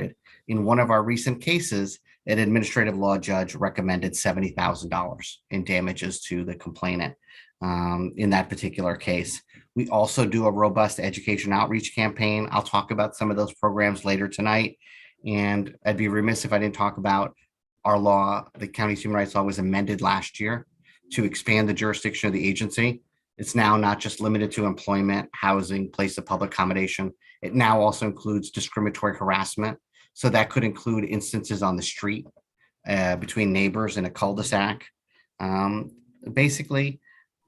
awarded. In one of our recent cases, an administrative law judge recommended $70,000 in damages to the complainant in that particular case. We also do a robust education outreach campaign. I'll talk about some of those programs later tonight. And I'd be remiss if I didn't talk about our law. The county's human rights law was amended last year to expand the jurisdiction of the agency. It's now not just limited to employment, housing, place of public accommodation. It now also includes discriminatory harassment. So that could include instances on the street between neighbors in a cul-de-sac. Basically,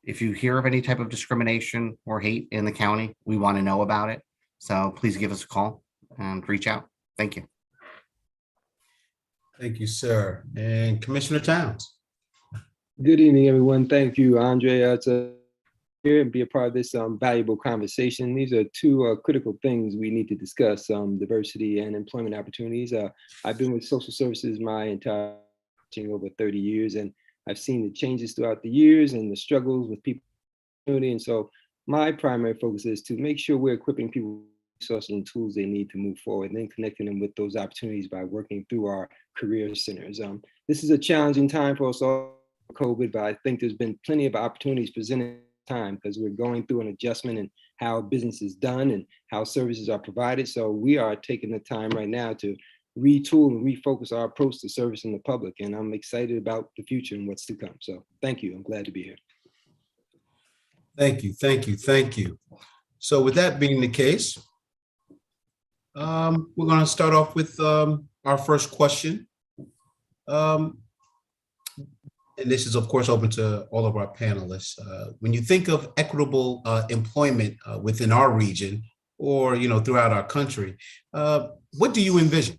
if you hear of any type of discrimination or hate in the county, we want to know about it. So please give us a call and reach out. Thank you. Thank you, sir. And Commissioner Towns. Good evening, everyone. Thank you, Andre, to here and be a part of this valuable conversation. These are two critical things we need to discuss, diversity and employment opportunities. I've been with social services my entire over 30 years, and I've seen the changes throughout the years and the struggles with people. And so my primary focus is to make sure we're equipping people with resources and tools they need to move forward, and then connecting them with those opportunities by working through our career centers. This is a challenging time for us all, COVID, but I think there's been plenty of opportunities presented time because we're going through an adjustment in how business is done and how services are provided. So we are taking the time right now to retool and refocus our approach to servicing the public. And I'm excited about the future and what's to come. So thank you. I'm glad to be here. Thank you, thank you, thank you. So with that being the case, we're going to start off with our first question. And this is, of course, open to all of our panelists. When you think of equitable employment within our region or, throughout our country, what do you envision?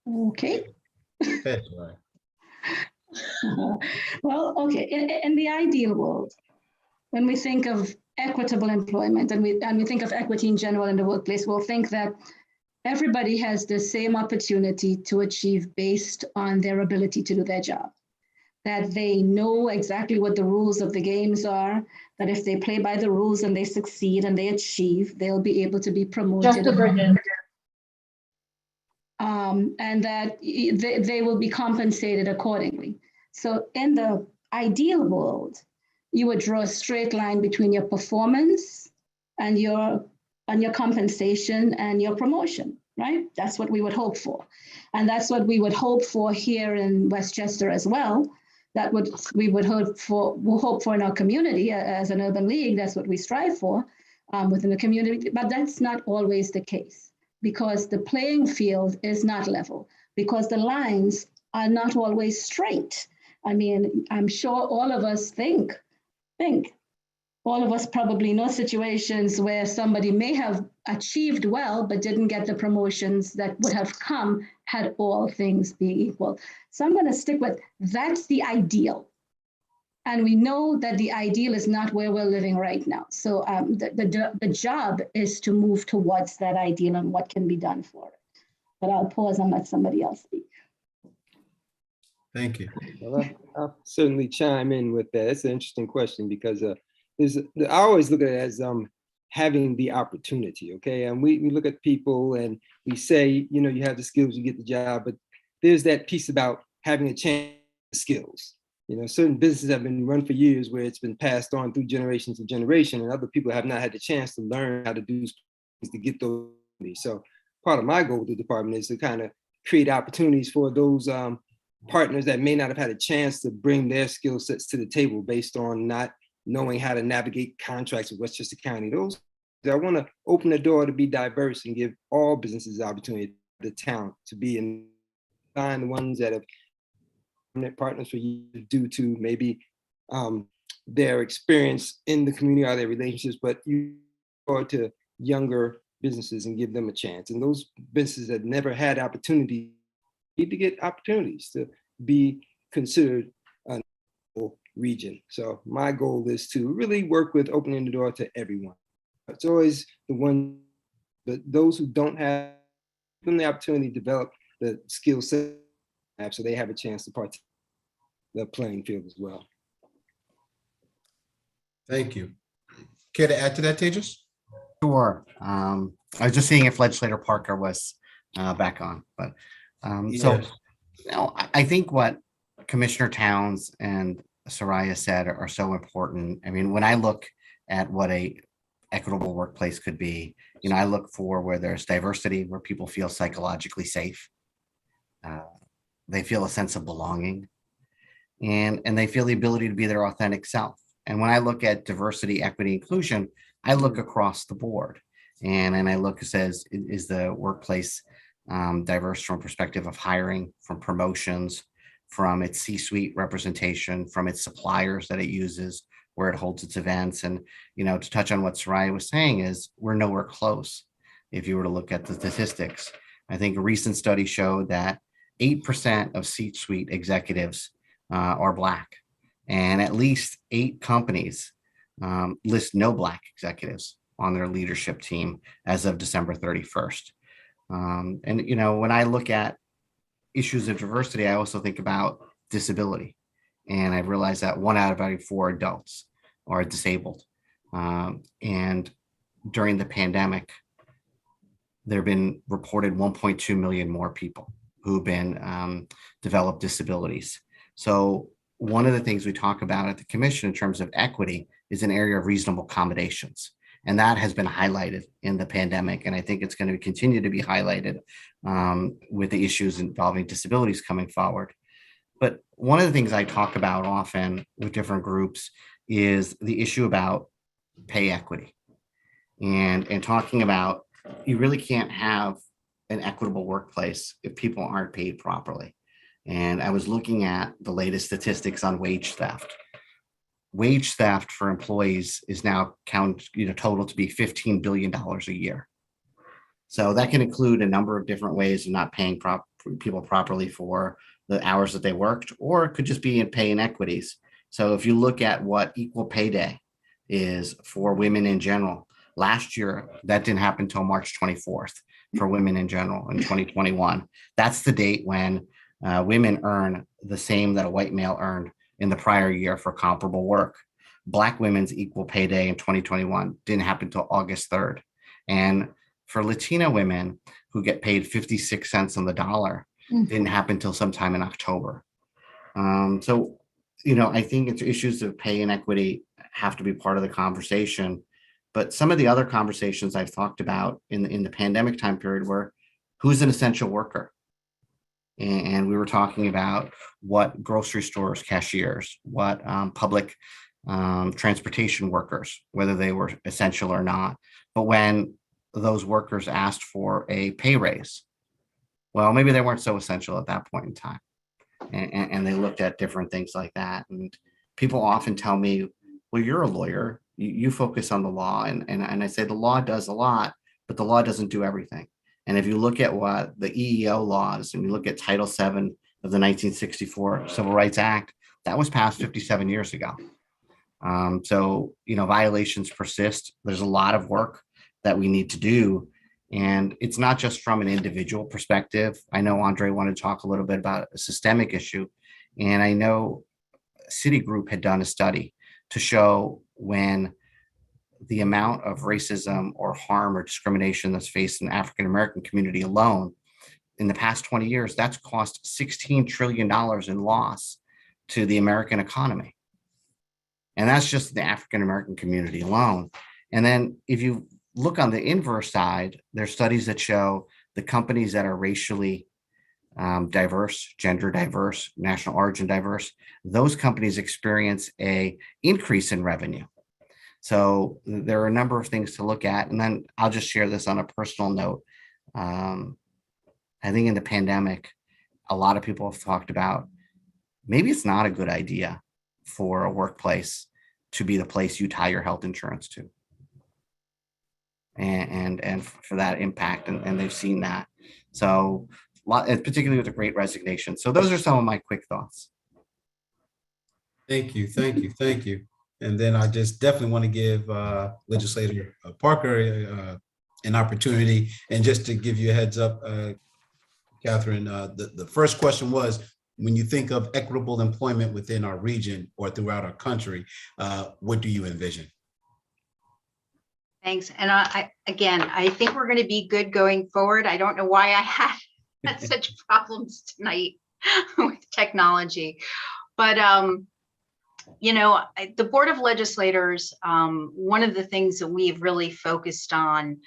Okay. That's right. Well, okay. In the ideal world, when we think of equitable employment and we think of equity in general in the workplace, we'll think that everybody has the same opportunity to achieve based on their ability to do their job, that they know exactly what the rules of the games are, that if they play by the rules and they succeed and they achieve, they'll be able to be promoted. And that they will be compensated accordingly. So in the ideal world, you would draw a straight line between your performance and your compensation and your promotion, right? That's what we would hope for. And that's what we would hope for here in Westchester as well. We would hope for in our community as an urban league. That's what we strive for within the community, but that's not always the case because the playing field is not level, because the lines are not always straight. I mean, I'm sure all of us think, all of us probably know situations where somebody may have achieved well, but didn't get the promotions that would have come had all things being equal. So I'm going to stick with that's the ideal. And we know that the ideal is not where we're living right now. So the job is to move towards that ideal and what can be done for it. But I'll pause and let somebody else speak. Thank you. Well, I'll certainly chime in with that. It's an interesting question because I always look at it as having the opportunity, okay? And we look at people and we say, you have the skills, you get the job, but there's that piece about having a chance to skills. Certain businesses have been run for years where it's been passed on through generations and generation, and other people have not had the chance to learn how to do things to get those. So part of my goal with the department is to kind of create opportunities for those partners that may not have had a chance to bring their skill sets to the table based on not knowing how to navigate contracts with Westchester County. I want to open the door to be diverse and give all businesses the opportunity, the talent to be in, find the ones that have partners for you due to maybe their experience in the community or their relationships, but you go to younger businesses and give them a chance. And those businesses that never had opportunity need to get opportunities to be considered a region. So my goal is to really work with opening the door to everyone. It's always the one, but those who don't have the opportunity to develop the skill set so they have a chance to participate in the playing field as well. Thank you. Care to add to that, Tejas? Sure. I was just seeing if legislator Parker was back on, but so Yes. I think what Commissioner Towns and Soraya said are so important. I mean, when I look at what a equitable workplace could be, I look for where there's diversity, where people feel psychologically safe, uh, they feel a sense of belonging, and they feel the ability to be their authentic self. And when I look at diversity, equity, inclusion, I look across the board, and I look, it says, is the workplace diverse from perspective of hiring, from promotions, from its C-suite representation, from its suppliers that it uses, where it holds its events. And to touch on what Soraya was saying, is we're nowhere close. If you were to look at the statistics, I think a recent study showed that 8% of C-suite executives are Black, and at least 8 companies list no Black executives on their leadership team as of December 31st. And when I look at issues of diversity, I also think about disability, and I realized that 1 out of every 4 adults are disabled. And during the pandemic, there have been reported 1.2 million more people who've been developed disabilities. So one of the things we talk about at the commission in terms of equity is an area of reasonable accommodations. And that has been highlighted in the pandemic. And I think it's going to continue to be highlighted with the issues involving disabilities coming forward. But one of the things I talk about often with different groups is the issue about pay equity, and talking about, you really can't have an equitable workplace if people aren't paid properly. And I was looking at the latest statistics on wage theft. Wage theft for employees is now total to be $15 billion a year. So that can include a number of different ways of not paying people properly for the hours that they worked, or it could just be in pay inequities. So if you look at what equal pay day is for women in general, last year, that didn't happen until March 24th for women in general in 2021. That's the date when women earn the same that a white male earned in the prior year for comparable work. Black women's equal pay day in 2021 didn't happen until August 3rd. And for Latina women who get paid 56 cents on the dollar, didn't happen until sometime in October. So, I think it's issues of pay inequity have to be part of the conversation. But some of the other conversations I've talked about in the pandemic time period were, who's an essential worker? And we were talking about what grocery stores cashiers, what public transportation workers, whether they were essential or not. But when those workers asked for a pay raise, well, maybe they weren't so essential at that point in time. And they looked at different things like that. And people often tell me, well, you're a lawyer, you focus on the law. And I say the law does a lot, but the law doesn't do everything. And if you look at what the EEO laws, and you look at Title VII of the 1964 Civil Rights Act, that was passed 57 years ago. So, violations persist. There's a lot of work that we need to do. And it's not just from an individual perspective. I know Andre wanted to talk a little bit about a systemic issue. And I know Citigroup had done a study to show when the amount of racism or harm or discrimination that's faced in the African-American community alone in the past 20 years, that's cost $16 trillion in loss to the American economy. And that's just the African-American community alone. And then if you look on the inverse side, there's studies that show the companies that are racially diverse, gender diverse, national origin diverse, those companies experience a increase in revenue. So there are a number of things to look at. And then I'll just share this on a personal note. I think in the pandemic, a lot of people have talked about, maybe it's not a good idea for a workplace to be the place you tie your health insurance to. And for that impact, and they've seen that. So particularly with the Great Resignation. So those are some of my quick thoughts. Thank you. And then I just definitely want to give Legislator Parker an opportunity. And just to give you a heads up, Catherine, the first question was, when you think of equitable employment within our region or throughout our country, what do you envision? Thanks. And I think we're going to be good going forward. I don't know why I had such problems tonight with technology, but the Board of Legislators, one of the things that we've really focused on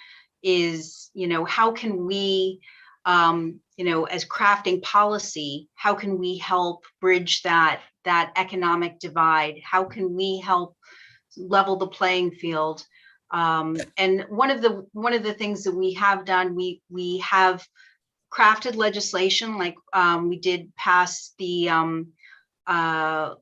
is, how can we, as crafting policy, how can we help bridge that economic divide? How can we help level the playing field? And one of the things that we have done, we have crafted legislation, like we did pass a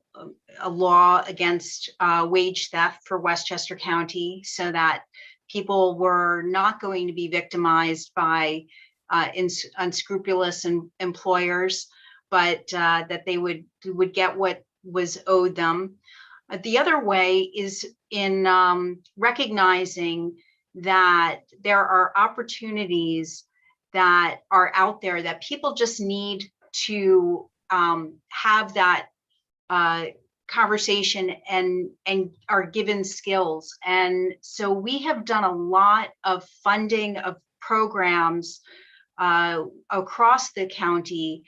law against wage theft for Westchester County, so that people were not going to be victimized by unscrupulous employers, but that they would get what was owed them. The other way is in recognizing that there are opportunities that are out there that people just need to have that conversation and are given skills. And so we have done a lot of funding of programs across the county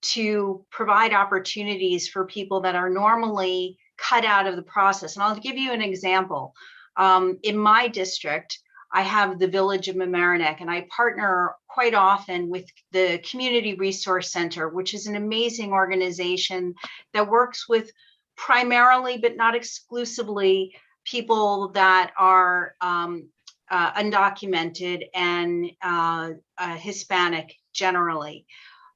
to provide opportunities for people that are normally cut out of the process. And I'll give you an example. In my district, I have the Village of Mamaroneck, and I partner quite often with the Community Resource Center, which is an amazing organization that works with primarily, but not exclusively, people that are undocumented and Hispanic generally.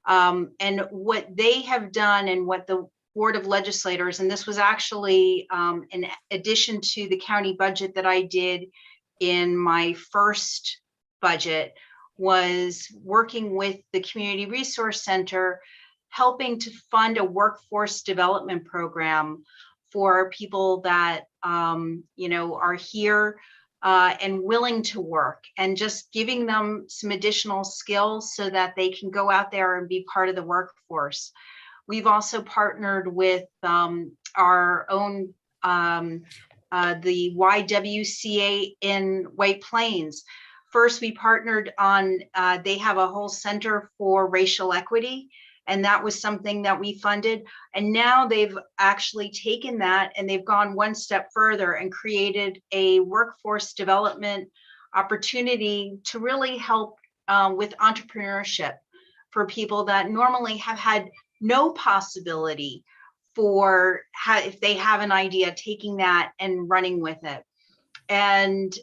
And what they have done, and what the Board of Legislators, and this was actually in addition to the county budget that I did in my first budget, was working with the Community Resource Center, helping to fund a workforce development program for people that are here and willing to work, and just giving them some additional skills so that they can go out there and be part of the workforce. We've also partnered with our own the YWCA in White Plains. First, we partnered on, they have a whole center for racial equity, and that was something that we funded. And now they've actually taken that and they've gone one step further and created a workforce development opportunity to really help with entrepreneurship for people that normally have had no possibility for if they have an idea, taking that and running with it. And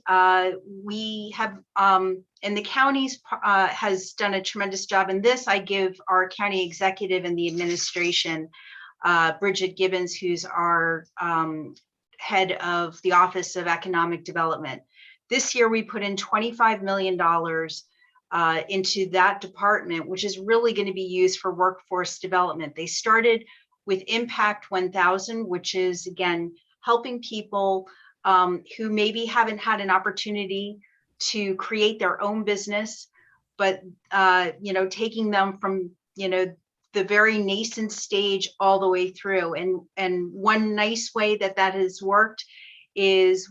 we have, and the counties has done a tremendous job in this. I give our county executive and the administration, Bridget Gibbons, who's our head of the Office of Economic Development. This year, we put in $25 million into that department, which is really going to be used for workforce development. They started with Impact 1000, which is, again, helping people who maybe haven't had an opportunity to create their own business, but taking them from the very nascent stage all the way through. And one nice way that has worked is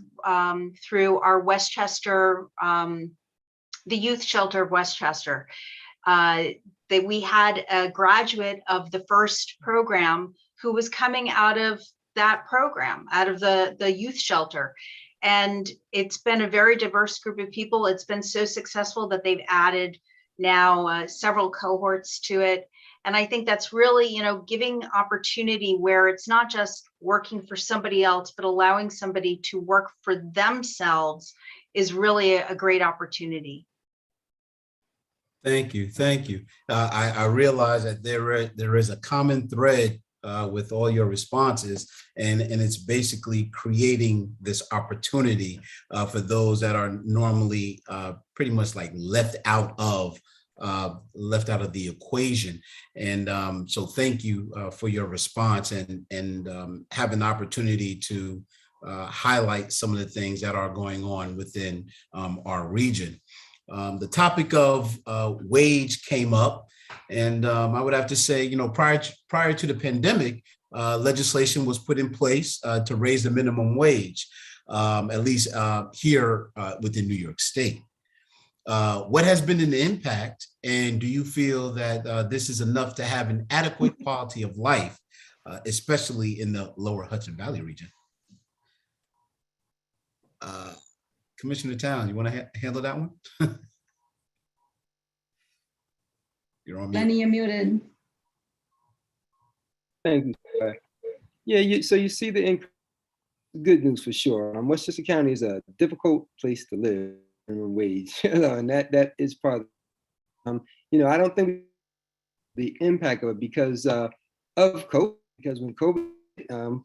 through our Westchester, the youth shelter of Westchester. That we had a graduate of the first program who was coming out of that program, out of the youth shelter. And it's been a very diverse group of people. It's been so successful that they've added now several cohorts to it. And I think that's really, giving opportunity where it's not just working for somebody else, but allowing somebody to work for themselves is really a great opportunity. Thank you. Thank you. I realize that there is a common thread with all your responses, and it's basically creating this opportunity for those that are normally pretty much like left out of the equation. And so thank you for your response and have an opportunity to highlight some of the things that are going on within our region. The topic of wage came up, and I would have to say, prior to the pandemic, legislation was put in place to raise the minimum wage. at least here within New York State. What has been the impact, and do you feel that this is enough to have an adequate quality of life, especially in the lower Hudson Valley region? Commissioner Towns, you want to handle that one? You're on mute. Lenny, you're muted. Thank you. Yeah, so you see the good news for sure. Westchester County is a difficult place to live, minimum wage, and that is part of, I don't think the impact of it because of COVID, because when COVID,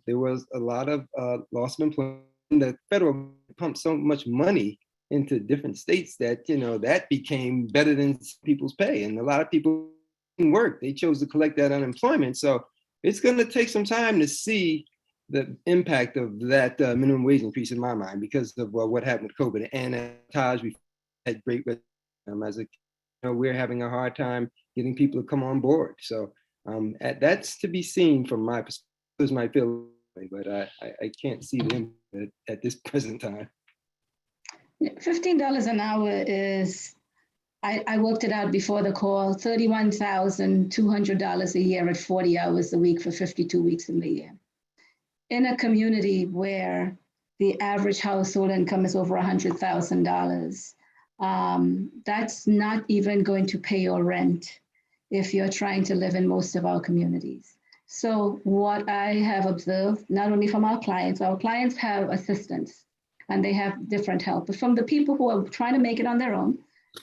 there was a lot of loss of employment. The federal pumped so much money into different states that, that became better than people's pay. And a lot of people didn't work. They chose to collect that unemployment. So it's going to take some time to see the impact of that minimum wage increase in my mind because of what happened with COVID. And Taj, we had great, as we're having a hard time getting people to come on board. So that's to be seen from my perspective. Might feel, but I can't see the impact at this present time. $15 an hour is, I worked it out before the call, $31,200 a year at 40 hours a week for 52 weeks in the year. In a community where the average household income is over $100,000, that's not even going to pay your rent if you're trying to live in most of our communities. So what I have observed, not only from our clients have assistance and they have different help, but from the people who are trying to make it on their own,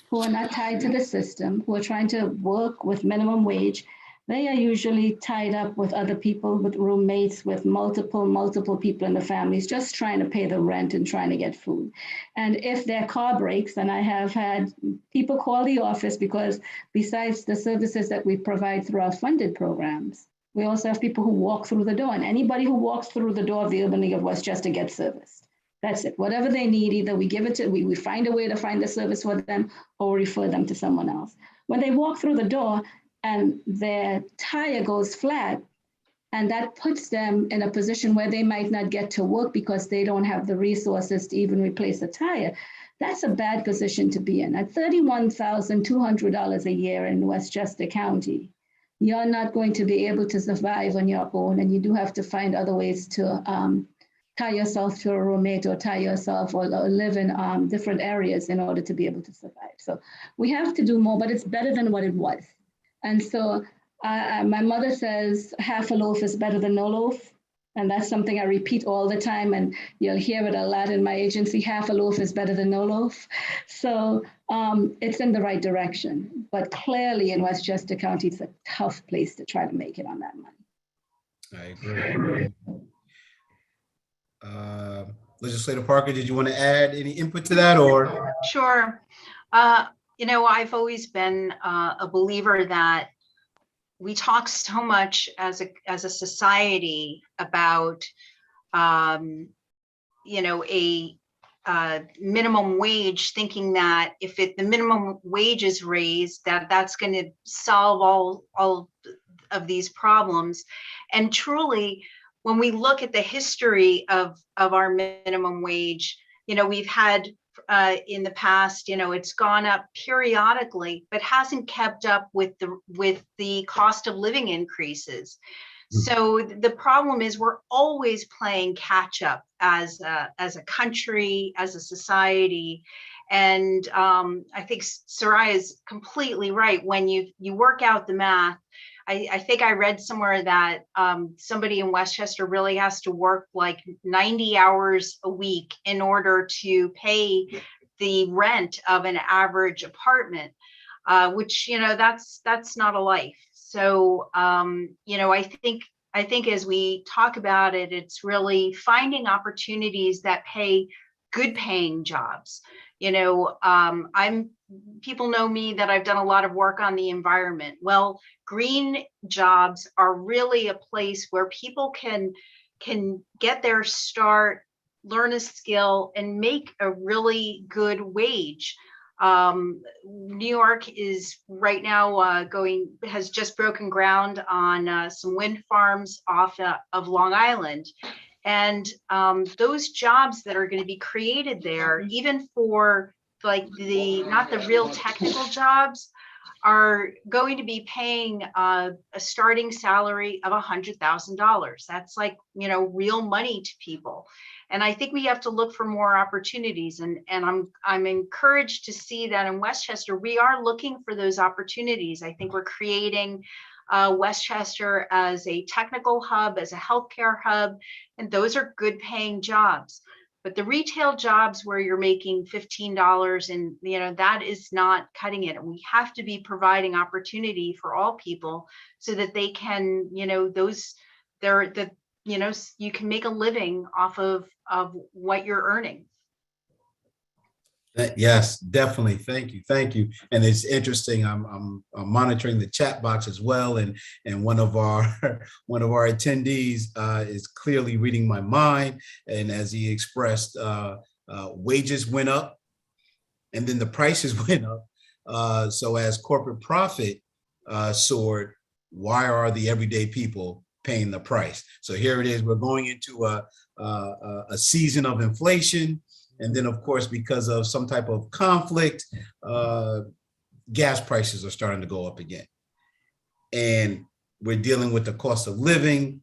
who are not tied to the system, who are trying to work with minimum wage, they are usually tied up with other people, with roommates, with multiple people in the families, just trying to pay the rent and trying to get food. And if their car breaks, and I have had people call the office because besides the services that we provide through our funded programs, we also have people who walk through the door, and anybody who walks through the door of the Urban League of Westchester gets serviced. That's it. Whatever they need, either we give it to, we find a way to find the service for them or refer them to someone else. When they walk through the door and their tire goes flat, and that puts them in a position where they might not get to work because they don't have the resources to even replace a tire, that's a bad position to be in. At $31,200 a year in Westchester County, you're not going to be able to survive on your own, and you do have to find other ways to tie yourself to a roommate or tie yourself or live in different areas in order to be able to survive. So we have to do more, but it's better than what it was. And so my mother says half a loaf is better than no loaf. And that's something I repeat all the time, and you'll hear it a lot in my agency, half a loaf is better than no loaf. So it's in the right direction, but clearly in Westchester County, it's a tough place to try to make it on that money. I agree. Legislator Parker, did you want to add any input to that, or? Sure. I've always been a believer that we talk so much as a society about, a minimum wage, thinking that if the minimum wage is raised, that's going to solve all of these problems. And truly, when we look at the history of our minimum wage, we've had in the past, it's gone up periodically, but hasn't kept up with the cost of living increases. So the problem is we're always playing catch up as a country, as a society. And I think Soraya is completely right. When you work out the math, I think I read somewhere that somebody in Westchester really has to work like 90 hours a week in order to pay the rent of an average apartment, which, that's not a life. So, I think as we talk about it, it's really finding opportunities that pay good paying jobs. People know me that I've done a lot of work on the environment. Well, green jobs are really a place where people can get their start, learn a skill, and make a really good wage. New York is right now has just broken ground on some wind farms off of Long Island. And those jobs that are going to be created there, even for like not the real technical jobs, are going to be paying a starting salary of $100,000. That's like, real money to people. And I think we have to look for more opportunities. And I'm encouraged to see that in Westchester, we are looking for those opportunities. I think we're creating Westchester as a technical hub, as a healthcare hub, and those are good paying jobs. But the retail jobs where you're making $15 and, that is not cutting it. And we have to be providing opportunity for all people so that they can, you can make a living off of what you're earning. Yes, definitely. Thank you. Thank you. And it's interesting. I'm monitoring the chat box as well. And one of our attendees is clearly reading my mind. And as he expressed, wages went up and then the prices went up. So as corporate profit soared, why are the everyday people paying the price? So here it is. We're going into a season of inflation. And then, of course, because of some type of conflict, gas prices are starting to go up again. And we're dealing with the cost of living.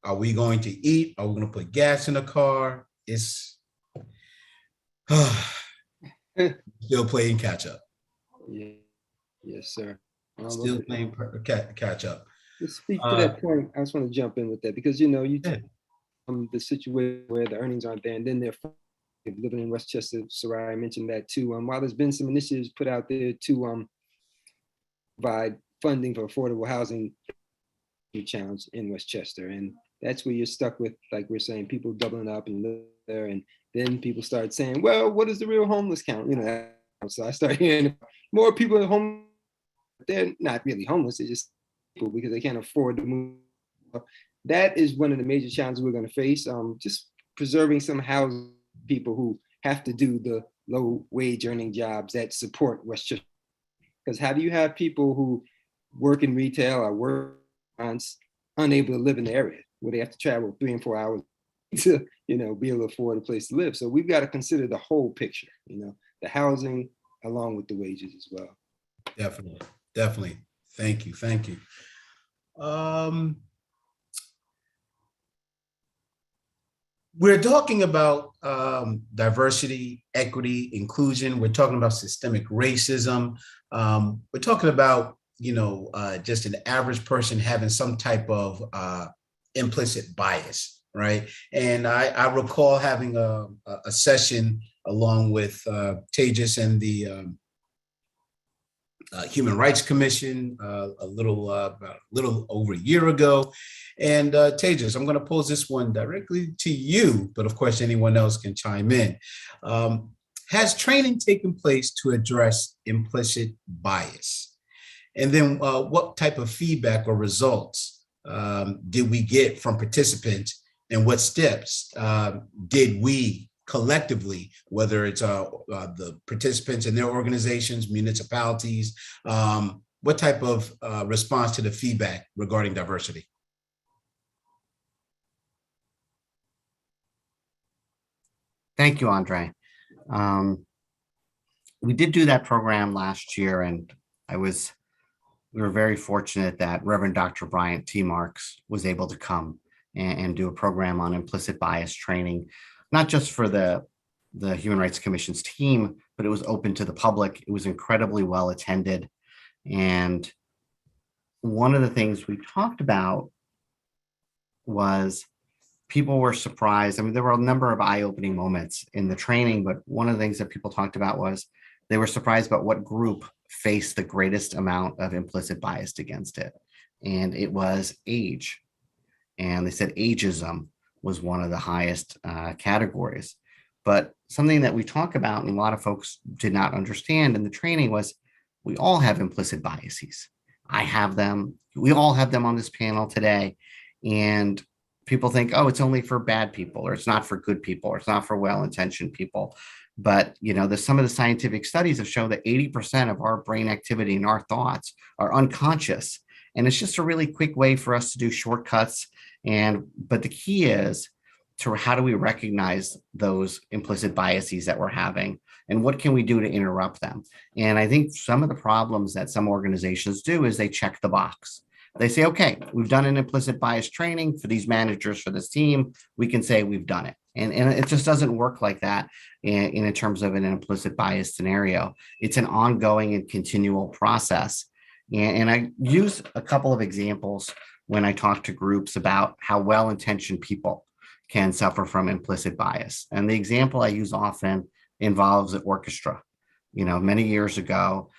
Are we going to eat? Are we going to put gas in the car? It's still playing catch up. Yeah. Yes, sir. Still playing catch up. To speak to that point, I just want to jump in with that because, the situation where the earnings aren't there and then they're living in Westchester. Sarai mentioned that too. While there's been some initiatives put out there to provide funding for affordable housing challenge in Westchester, and that's where you're stuck with, like we're saying, people doubling up and live there, and then people start saying, "Well, what is the real homeless count?" So I start hearing more people at home. They're not really homeless; they're just people because they can't afford to move. That is one of the major challenges we're going to face. Just preserving some housing. People who have to do the low wage earning jobs that support Westchester. Because how do you have people who work in retail or work unable to live in the area where they have to travel 3 and 4 hours to, be able to afford a place to live? So we've got to consider the whole picture, the housing along with the wages as well. Definitely. Thank you. We're talking about diversity, equity, inclusion. We're talking about systemic racism. We're talking about, just an average person having some type of implicit bias, right? And I recall having a session along with Tejas and the Human Rights Commission about a little over a year ago. And Tejas, I'm going to pose this one directly to you, but of course anyone else can chime in. Has training taken place to address implicit bias? And then what type of feedback or results did we get from participants, and what steps did we collectively, whether it's the participants in their organizations, municipalities, what type of response to the feedback regarding diversity? Thank you, Andre. We did do that program last year, and we were very fortunate that Reverend Dr. Bryant T. Marks was able to come and do a program on implicit bias training, not just for the Human Rights Commission's team, but it was open to the public. It was incredibly well attended. And one of the things we talked about was people were surprised. I mean, there were a number of eye-opening moments in the training, but one of the things that people talked about was they were surprised about what group faced the greatest amount of implicit bias against it. And it was age. And they said ageism was one of the highest categories. But something that we talk about and a lot of folks did not understand in the training was we all have implicit biases. I have them. We all have them on this panel today. And people think, oh, it's only for bad people, or it's not for good people, or it's not for well-intentioned people. But, some of the scientific studies have shown that 80% of our brain activity and our thoughts are unconscious. And it's just a really quick way for us to do shortcuts. But the key is to how do we recognize those implicit biases that we're having, and what can we do to interrupt them? And I think some of the problems that some organizations do is they check the box. They say, okay, we've done an implicit bias training for these managers for this team. We can say we've done it. And it just doesn't work like that in terms of an implicit bias scenario. It's an ongoing and continual process. And I use a couple of examples when I talk to groups about how well-intentioned people can suffer from implicit bias. And the example I use often involves an orchestra. Many years ago,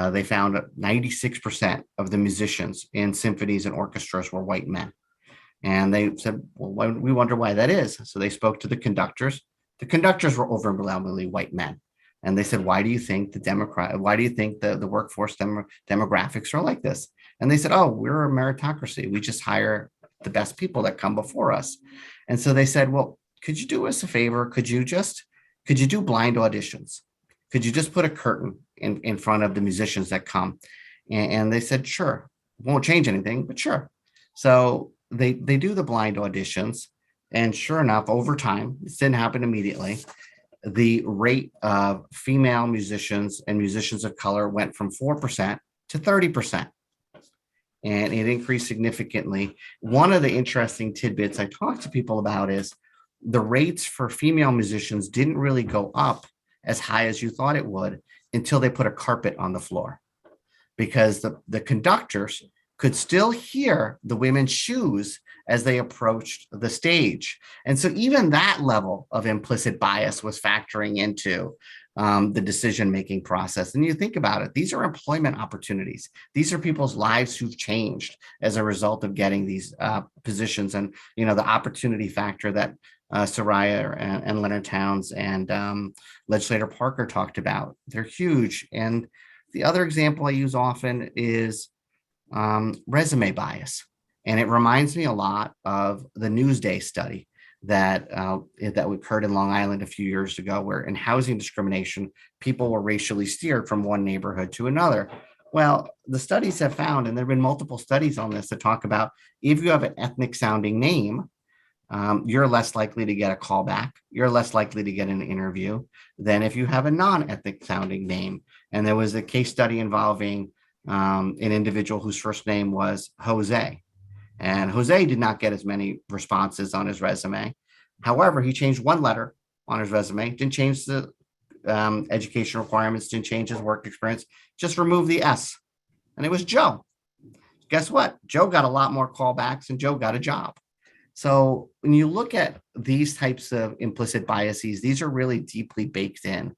they found 96% of the musicians in symphonies and orchestras were white men. And they said, well, we wonder why that is. So they spoke to the conductors. The conductors were overwhelmingly white men. And they said, why do you think the workforce demographics are like this? And they said, oh, we're a meritocracy. We just hire the best people that come before us. And so they said, well, could you do us a favor? Could you do blind auditions? Could you just put a curtain in front of the musicians that come? And they said, sure, won't change anything, but sure. So they do the blind auditions. And sure enough, over time, this didn't happen immediately, the rate of female musicians and musicians of color went from 4% to 30%. And it increased significantly. One of the interesting tidbits I talk to people about is the rates for female musicians didn't really go up as high as you thought it would until they put a carpet on the floor, because the conductors could still hear the women's shoes as they approached the stage. And so even that level of implicit bias was factoring into the decision-making process. And you think about it, these are employment opportunities. These are people's lives who've changed as a result of getting these positions. And, the opportunity factor that Soraya and Leonard Towns and Legislator Parker talked about, they're huge. And the other example I use often is resume bias. And it reminds me a lot of the Newsday study that occurred in Long Island a few years ago, where in housing discrimination, people were racially steered from one neighborhood to another. Well, the studies have found, and there have been multiple studies on this that talk about, if you have an ethnic sounding name, you're less likely to get a call back. You're less likely to get an interview than if you have a non-ethnic sounding name. And there was a case study involving an individual whose first name was Jose. And Jose did not get as many responses on his resume. However, he changed one letter on his resume, didn't change the education requirements, didn't change his work experience, just removed the S. And it was Joe. Guess what? Joe got a lot more callbacks and Joe got a job. So when you look at these types of implicit biases, these are really deeply baked in.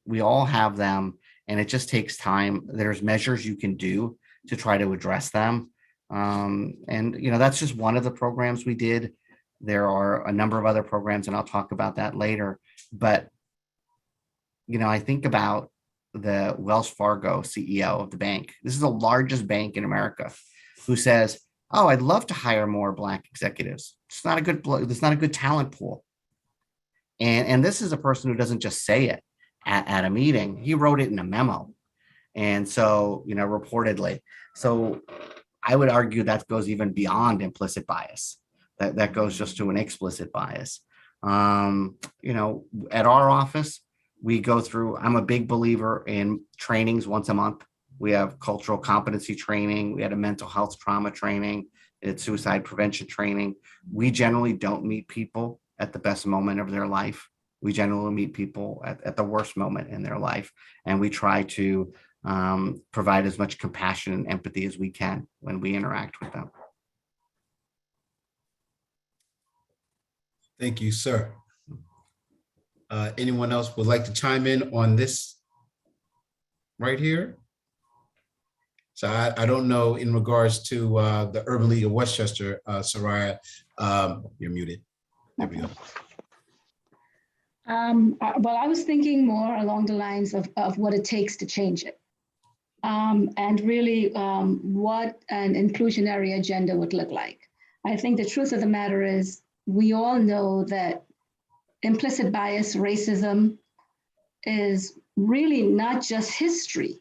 We all have them, and it just takes time. There's measures you can do to try to address them. And that's just one of the programs we did. There are a number of other programs, and I'll talk about that later. But I think about the Wells Fargo CEO of the bank. This is the largest bank in America, who says, oh, I'd love to hire more Black executives. It's not a good talent pool. And this is a person who doesn't just say it at a meeting. He wrote it in a memo. And so, reportedly. So I would argue that goes even beyond implicit bias. That goes just to an explicit bias. At our office, we go through, I'm a big believer in trainings once a month. We have cultural competency training. We had a mental health trauma training. It's suicide prevention training. We generally don't meet people at the best moment of their life. We generally meet people at the worst moment in their life. And we try to provide as much compassion and empathy as we can when we interact with them. Thank you, sir. Anyone else would like to chime in on this right here? So I don't know in regards to the Urban League of Westchester, Soraya, you're muted. There we go. Well, I was thinking more along the lines of what it takes to change it. And really what an inclusionary agenda would look like. I think the truth of the matter is we all know that implicit bias, racism is really not just history.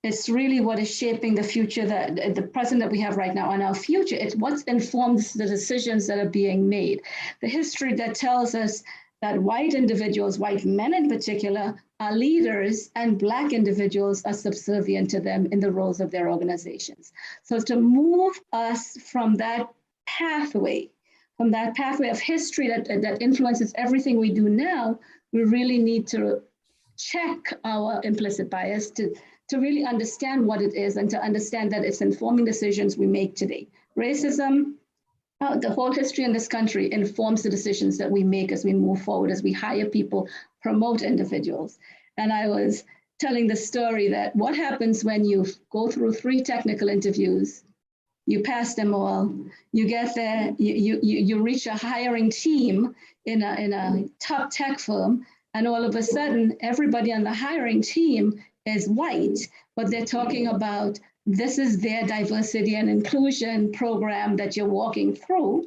It's really what is shaping the future, that the present that we have right now and our future. It's what informs the decisions that are being made. The history that tells us that white individuals, white men in particular, are leaders and Black individuals are subservient to them in the roles of their organizations. So to move us from that pathway of history that influences everything we do now, we really need to check our implicit bias to really understand what it is and to understand that it's informing decisions we make today. Racism, the whole history in this country informs the decisions that we make as we move forward, as we hire people, promote individuals. And I was telling the story that what happens when you go through 3 technical interviews, you pass them all, you get there, you reach a hiring team in a top tech firm, and all of a sudden, everybody on the hiring team is white, but they're talking about this is their diversity and inclusion program that you're walking through,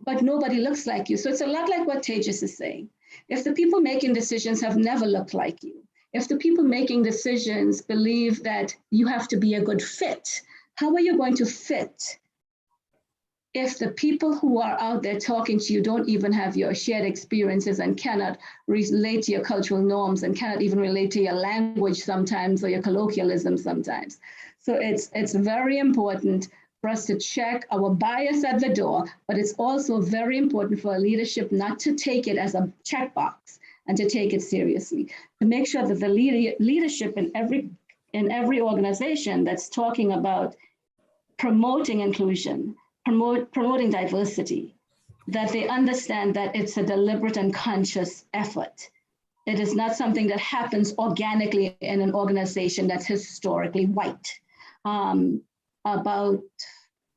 but nobody looks like you. So it's a lot like what Tejas is saying. If the people making decisions have never looked like you, if the people making decisions believe that you have to be a good fit, how are you going to fit if the people who are out there talking to you don't even have your shared experiences and cannot relate to your cultural norms and cannot even relate to your language sometimes or your colloquialism sometimes? So it's very important for us to check our bias at the door, but it's also very important for leadership not to take it as a checkbox and to take it seriously, to make sure that the leadership in every organization that's talking about promoting inclusion, promoting diversity, that they understand that it's a deliberate and conscious effort. It is not something that happens organically in an organization that's historically white. About,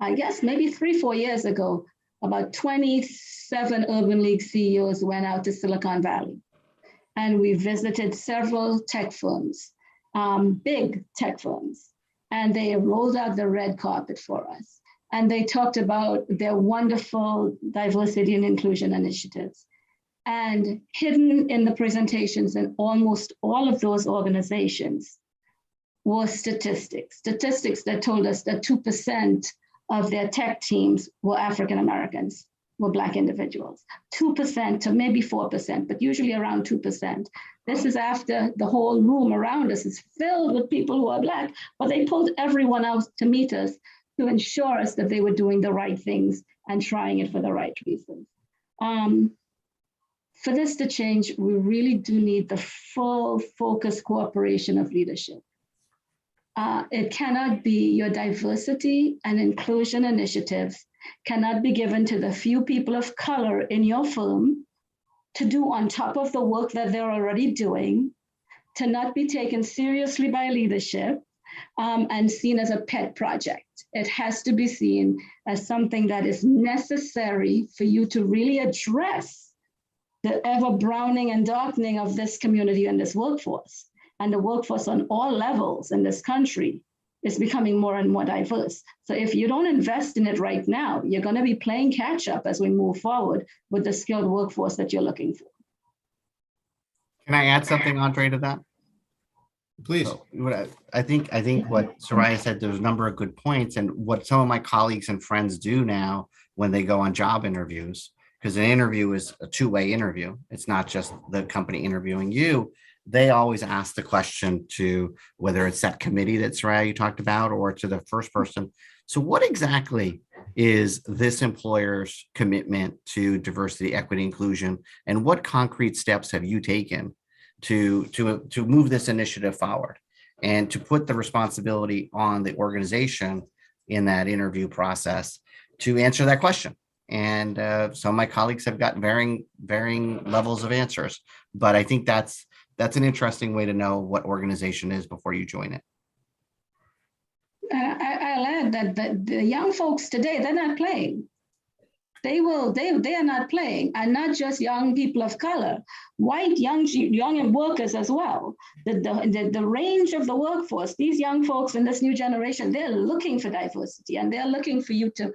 I guess, maybe 3-4 years ago, about 27 Urban League CEOs went out to Silicon Valley. And we visited several tech firms, big tech firms, and they rolled out the red carpet for us. And they talked about their wonderful diversity and inclusion initiatives. And hidden in the presentations in almost all of those organizations were statistics that told us that 2% of their tech teams were African Americans, were Black individuals. 2% to maybe 4%, but usually around 2%. This is after the whole room around us is filled with people who are Black, but they pulled everyone out to meet us to ensure us that they were doing the right things and trying it for the right reasons. For this to change, we really do need the full focused cooperation of leadership. It cannot be your diversity and inclusion initiatives cannot be given to the few people of color in your firm to do on top of the work that they're already doing, to not be taken seriously by leadership and seen as a pet project. It has to be seen as something that is necessary for you to really address the ever browning and darkening of this community and this workforce. And the workforce on all levels in this country is becoming more and more diverse. So if you don't invest in it right now, you're going to be playing catch up as we move forward with the skilled workforce that you're looking for. Can I add something, Andre, to that? Please. So, I think what Soraya said, there's a number of good points, and what some of my colleagues and friends do now when they go on job interviews, because an interview is a two-way interview. It's not just the company interviewing you. They always ask the question to whether it's that committee that Soraya you talked about or to the first person. So what exactly is this employer's commitment to diversity, equity, inclusion, and what concrete steps have you taken to move this initiative forward and to put the responsibility on the organization in that interview process to answer that question? And some of my colleagues have got varying levels of answers, but I think that's an interesting way to know what organization is before you join it. I'll add that the young folks today, they're not playing. They are not playing, and not just young people of color, white young workers as well. The range of the workforce, these young folks in this new generation, they're looking for diversity and they're looking for you to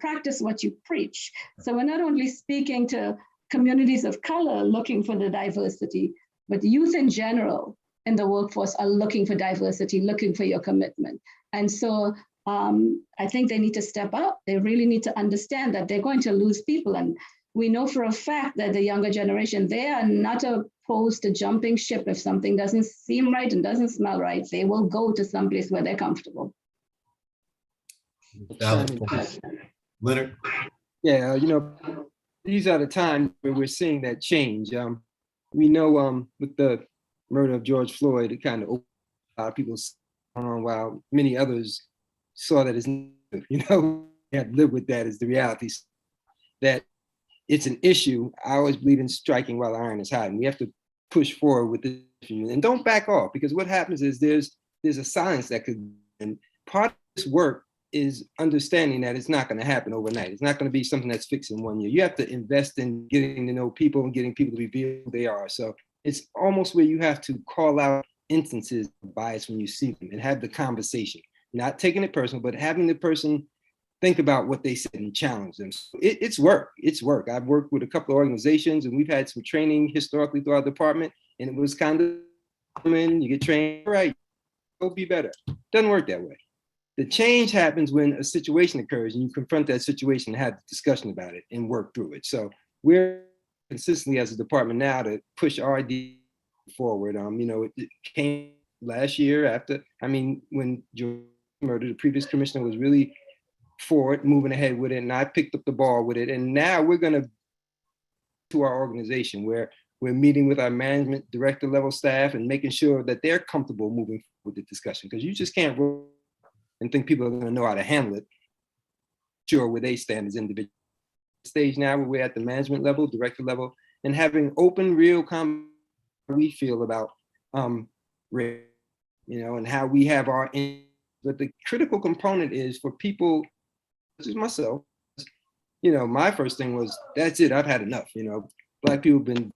practice what you preach. So we're not only speaking to communities of color looking for the diversity, but youth in general in the workforce are looking for diversity, looking for your commitment. And so I think they need to step up. They really need to understand that they're going to lose people. And we know for a fact that the younger generation, they are not opposed to jumping ship. If something doesn't seem right and doesn't smell right, they will go to someplace where they're comfortable. Valid point. Leonard? Yeah, these are the times where we're seeing that change. We know with the murder of George Floyd, it kind of opened a lot of people on, while many others saw that as, they have lived with that as the reality, that it's an issue. I always believe in striking while the iron is hot, and we have to push forward with this issue and don't back off, because what happens is there's a silence that could, and part of this work is understanding that it's not going to happen overnight. It's not going to be something that's fixed in 1 year. You have to invest in getting to know people and getting people to reveal who they are. So it's almost where you have to call out instances of bias when you see them and have the conversation, not taking it personal, but having the person think about what they said and challenge them. So it's work. It's work. I've worked with a couple of organizations, and we've had some training historically through our department, and it was kind of, you get trained, right, go be better. Doesn't work that way. The change happens when a situation occurs and you confront that situation and have a discussion about it and work through it. So we're consistently as a department now to push R&D forward. It came last year after, when George murdered, the previous commissioner was really for it, moving ahead with it, and I picked up the ball with it. And now we're going to our organization where we're meeting with our management director level staff and making sure that they're comfortable moving with the discussion, because you just can't roll and think people are going to know how to handle it, sure, where they stand as individuals. Stage now where we're at the management level, director level, and having open, real conversations we feel about race, and how we have our. But the critical component is for people, such as myself. My first thing was, that's it. I've had enough. Black people have been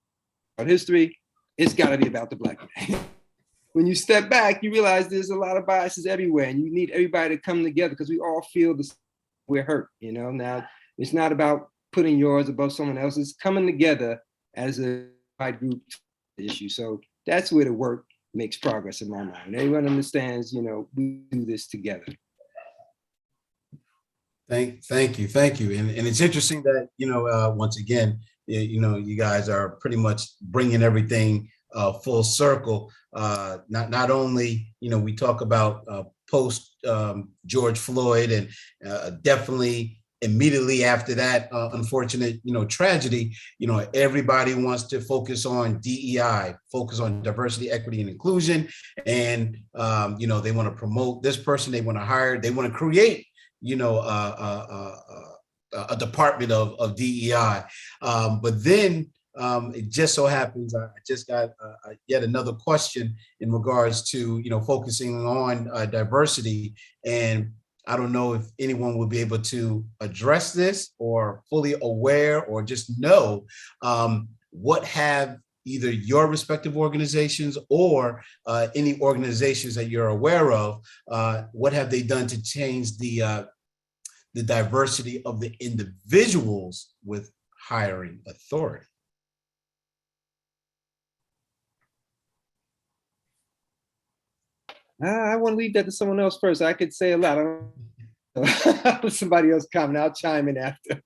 about history. It's got to be about the Black man. When you step back, you realize there's a lot of biases everywhere, and you need everybody to come together because we all feel we're hurt. Now it's not about putting yours above someone else's. Coming together as a wide group issue. So that's where the work makes progress in my mind. Everyone understands, we do this together. Thank you. And it's interesting that, once again, you guys are pretty much bringing everything full circle. Not only, we talk about post George Floyd, and definitely immediately after that unfortunate, tragedy, everybody wants to focus on DEI, focus on diversity, equity, and inclusion. And, they want to promote this person, they want to hire, they want to create, a department of DEI. But then it just so happens, I just got yet another question in regards to, focusing on diversity. And I don't know if anyone will be able to address this or fully aware or just know what have either your respective organizations or any organizations that you're aware of, what have they done to change the diversity of the individuals with hiring authority? I want to leave that to someone else first. I could say a lot. Somebody else comment. I'll chime in after.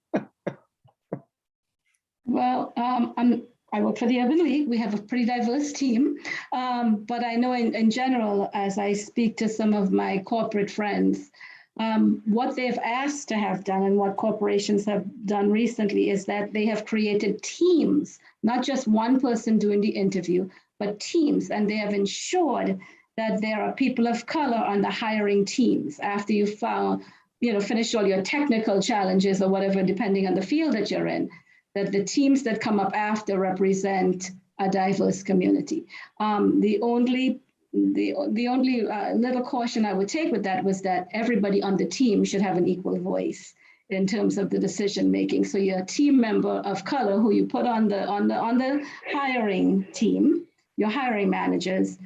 Well, I work for the Urban League. We have a pretty diverse team, but I know in general, as I speak to some of my corporate friends, what they've asked to have done and what corporations have done recently is that they have created teams, not just one person doing the interview, but teams, and they have ensured that there are people of color on the hiring teams after you've finished all your technical challenges or whatever, depending on the field that you're in, that the teams that come up after represent a diverse community. The only little caution I would take with that was that everybody on the team should have an equal voice in terms of the decision making. So your team member of color who you put on the hiring team, your hiring managers,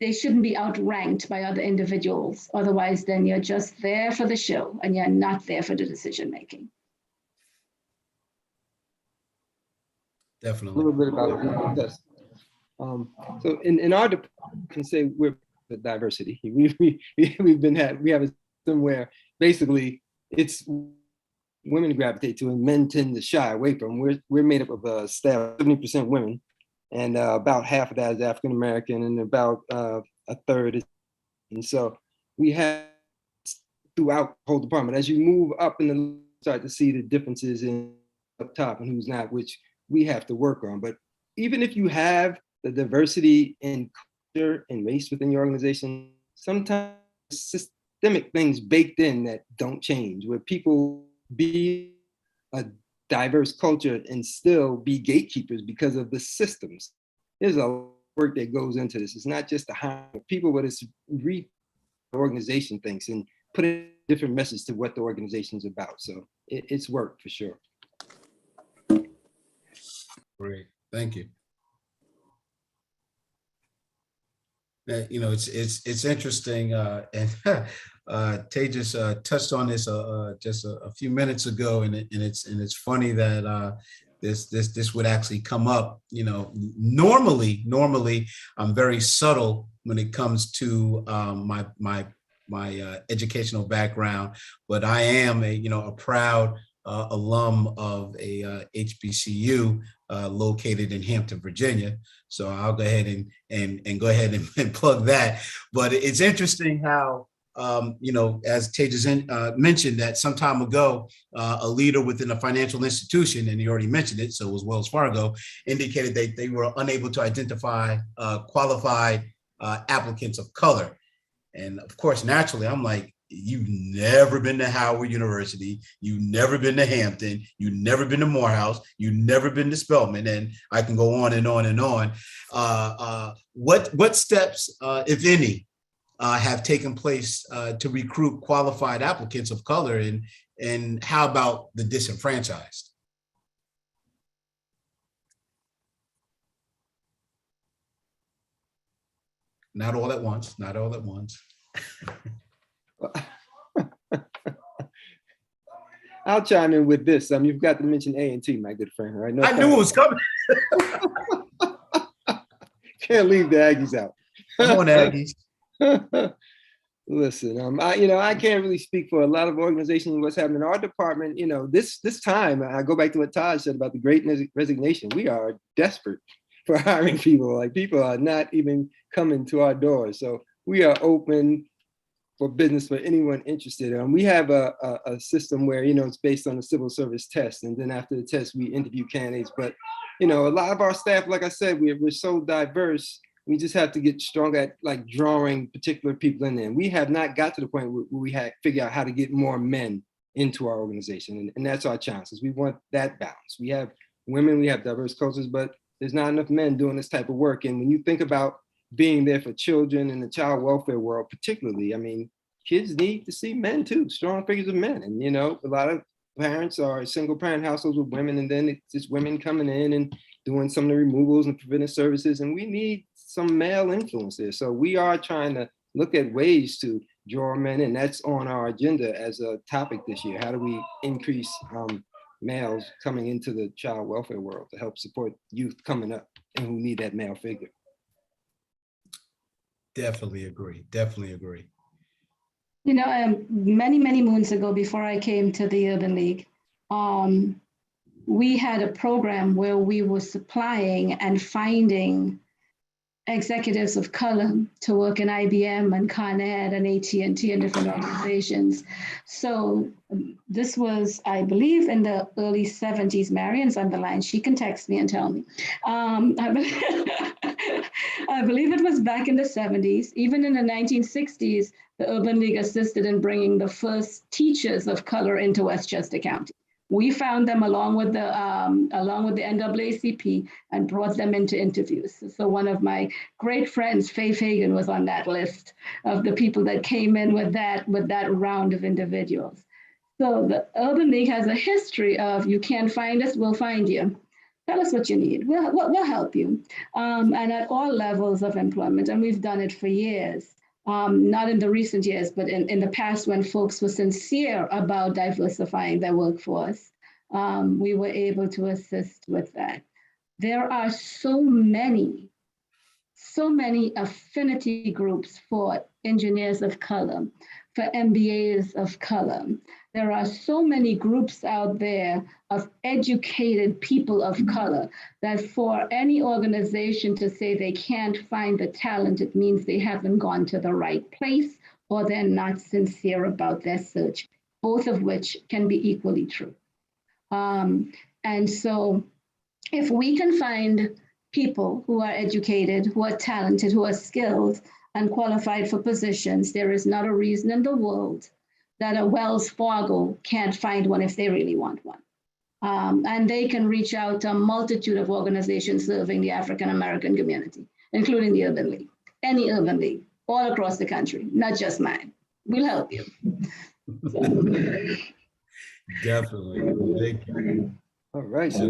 they shouldn't be outranked by other individuals. Otherwise, then you're just there for the show and you're not there for the decision making. Definitely. A little bit about this. So in our department, I can say we're the diversity. We have a system where basically it's women gravitate to and men tend to shy away from. We're made up of a staff 70% women, and about half of that is African American, and about a third is. And so we have throughout the whole department. As you move up in the start to see the differences in up top and who's not, which we have to work on. But even if you have the diversity in culture and race within your organization, sometimes systemic things baked in that don't change, where people be a diverse culture and still be gatekeepers because of the systems. There's a lot of work that goes into this. It's not just the hire of people, but it's the organization thinks and put a different message to what the organization is about. So it's work for sure. Great, thank you. It's interesting, and Tejas touched on this just a few minutes ago, and it's funny that this would actually come up. Normally I'm very subtle when it comes to my educational background, but I am a proud alum of a HBCU located in Hampton, Virginia. So I'll go ahead and go ahead and plug that. But it's interesting how, as Tejas mentioned, that some time ago, a leader within a financial institution, and he already mentioned it, so it was Wells Fargo, indicated they were unable to identify qualified applicants of color. And of course, naturally, I'm like, you've never been to Howard University, you've never been to Hampton, you've never been to Morehouse, you've never been to Spelman, and I can go on and on and on. What steps, if any, have taken place to recruit qualified applicants of color, and how about the disenfranchised? Not all at once, not all at once. I'll chime in with this. You've got to mention A&T, my good friend. Right? I knew it was coming. Can't leave the Aggies out. Come on, Aggies. Listen, I can't really speak for a lot of organizations what's happening in our department. This time, I go back to what Todd said about the great resignation. We are desperate for hiring people. Like, people are not even coming to our doors. So we are open for business for anyone interested. And we have a system where, it's based on a civil service test. And then after the test, we interview candidates. But, a lot of our staff, like I said, we're so diverse. We just have to get stronger at like drawing particular people in there. And we have not got to the point where we had figure out how to get more men into our organization. And that's our chances. We want that balance. We have women, we have diverse cultures, but there's not enough men doing this type of work. And when you think about being there for children in the child welfare world, particularly, kids need to see men too, strong figures of men. And, a lot of parents are single parent households with women, and then it's just women coming in and doing some of the removals and preventive services. And we need some male influence there. So we are trying to look at ways to draw men in. That's on our agenda as a topic this year. How do we increase males coming into the child welfare world to help support youth coming up and who need that male figure? Definitely agree. Definitely agree. Many moons ago, before I came to the Urban League, we had a program where we were supplying and finding executives of color to work in IBM and Con Ed and AT&T and different organizations. So this was, I believe, in the early 70s. Marion's on the line. She can text me and tell me. I believe it was back in the 70s. Even in the 1960s, the Urban League assisted in bringing the first teachers of color into Westchester County. We found them along with the NAACP and brought them into interviews. So one of my great friends, Faye Fagan, was on that list of the people that came in with that round of individuals. So the Urban League has a history of, you can't find us, we'll find you. Tell us what you need. We'll help you. And at all levels of employment, and we've done it for years. Not in the recent years, but in the past, when folks were sincere about diversifying their workforce, we were able to assist with that. There are so many so many affinity groups for engineers of color, for MBAs of color. There are so many groups out there of educated people of color that for any organization to say they can't find the talent, it means they haven't gone to the right place or they're not sincere about their search, both of which can be equally true. And so if we can find people who are educated, who are talented, who are skilled and qualified for positions, there is not a reason in the world that a Wells Fargo can't find one if they really want one. And they can reach out to a multitude of organizations serving the African-American community, including the Urban League, any Urban League, all across the country, not just mine. We'll help you. Definitely. Thank you. All right, so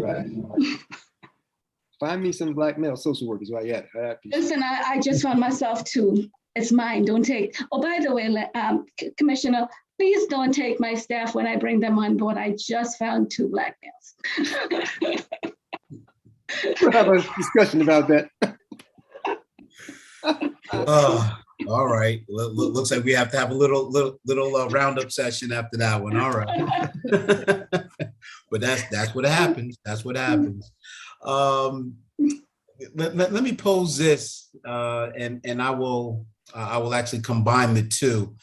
find me some black male social workers while you're at it. Listen, I just found myself too. It's mine, don't take. Oh, by the way, Commissioner, please don't take my staff when I bring them on board. I just found 2 black males. We'll have a discussion about that. All right. Looks like we have to have a little roundup session after that one. All right. But that's what happens. That's what happens. Let me pose this, and I will actually combine the two.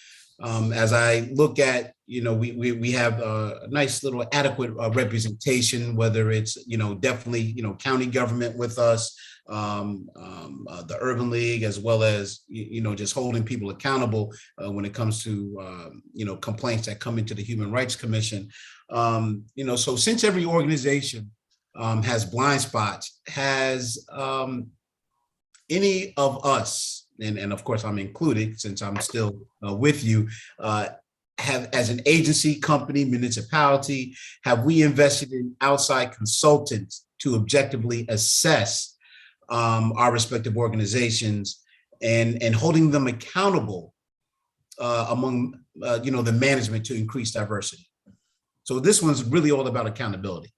As I look at, we have a nice little adequate representation, whether it's, definitely, county government with us, the Urban League, as well as, just holding people accountable when it comes to, complaints that come into the Human Rights Commission. So since every organization has blind spots, has any of us, and of course I'm included since I'm still with you, have, as an agency, company, municipality, have we invested in outside consultants to objectively assess our respective organizations and holding them accountable among the management to increase diversity? So this one's really all about accountability.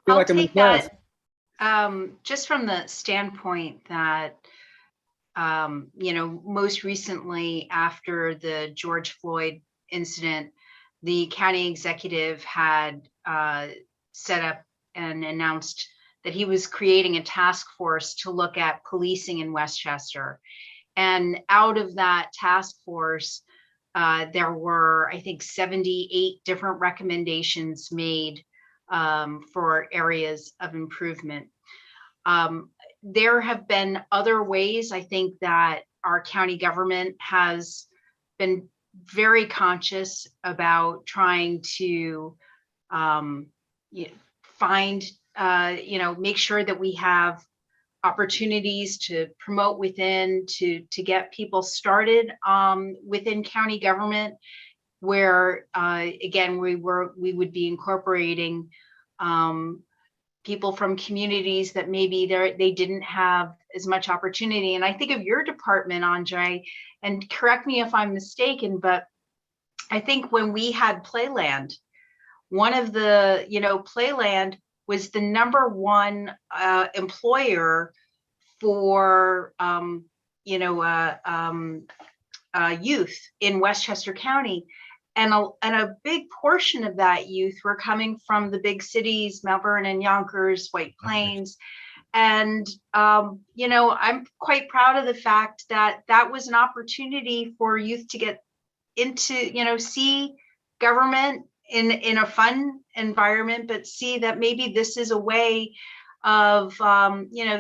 I'll take that just from the standpoint that, most recently after the George Floyd incident, the county executive had set up and announced that he was creating a task force to look at policing in Westchester. And out of that task force, there were, I think, 78 different recommendations made for areas of improvement. There have been other ways, I think, that our county government has been very conscious about trying to find, make sure that we have opportunities to promote within, to get people started within county government, where again we would be incorporating people from communities that maybe they didn't have as much opportunity. And I think of your department, Andre, and correct me if I'm mistaken, but I think when we had Playland, one of the, Playland was the #1 employer for, youth in Westchester County. And a big portion of that youth were coming from the big cities, Mount Vernon, Yonkers, White Plains. And, I'm quite proud of the fact that that was an opportunity for youth to get into, see government in a fun environment, but see that maybe this is a way of,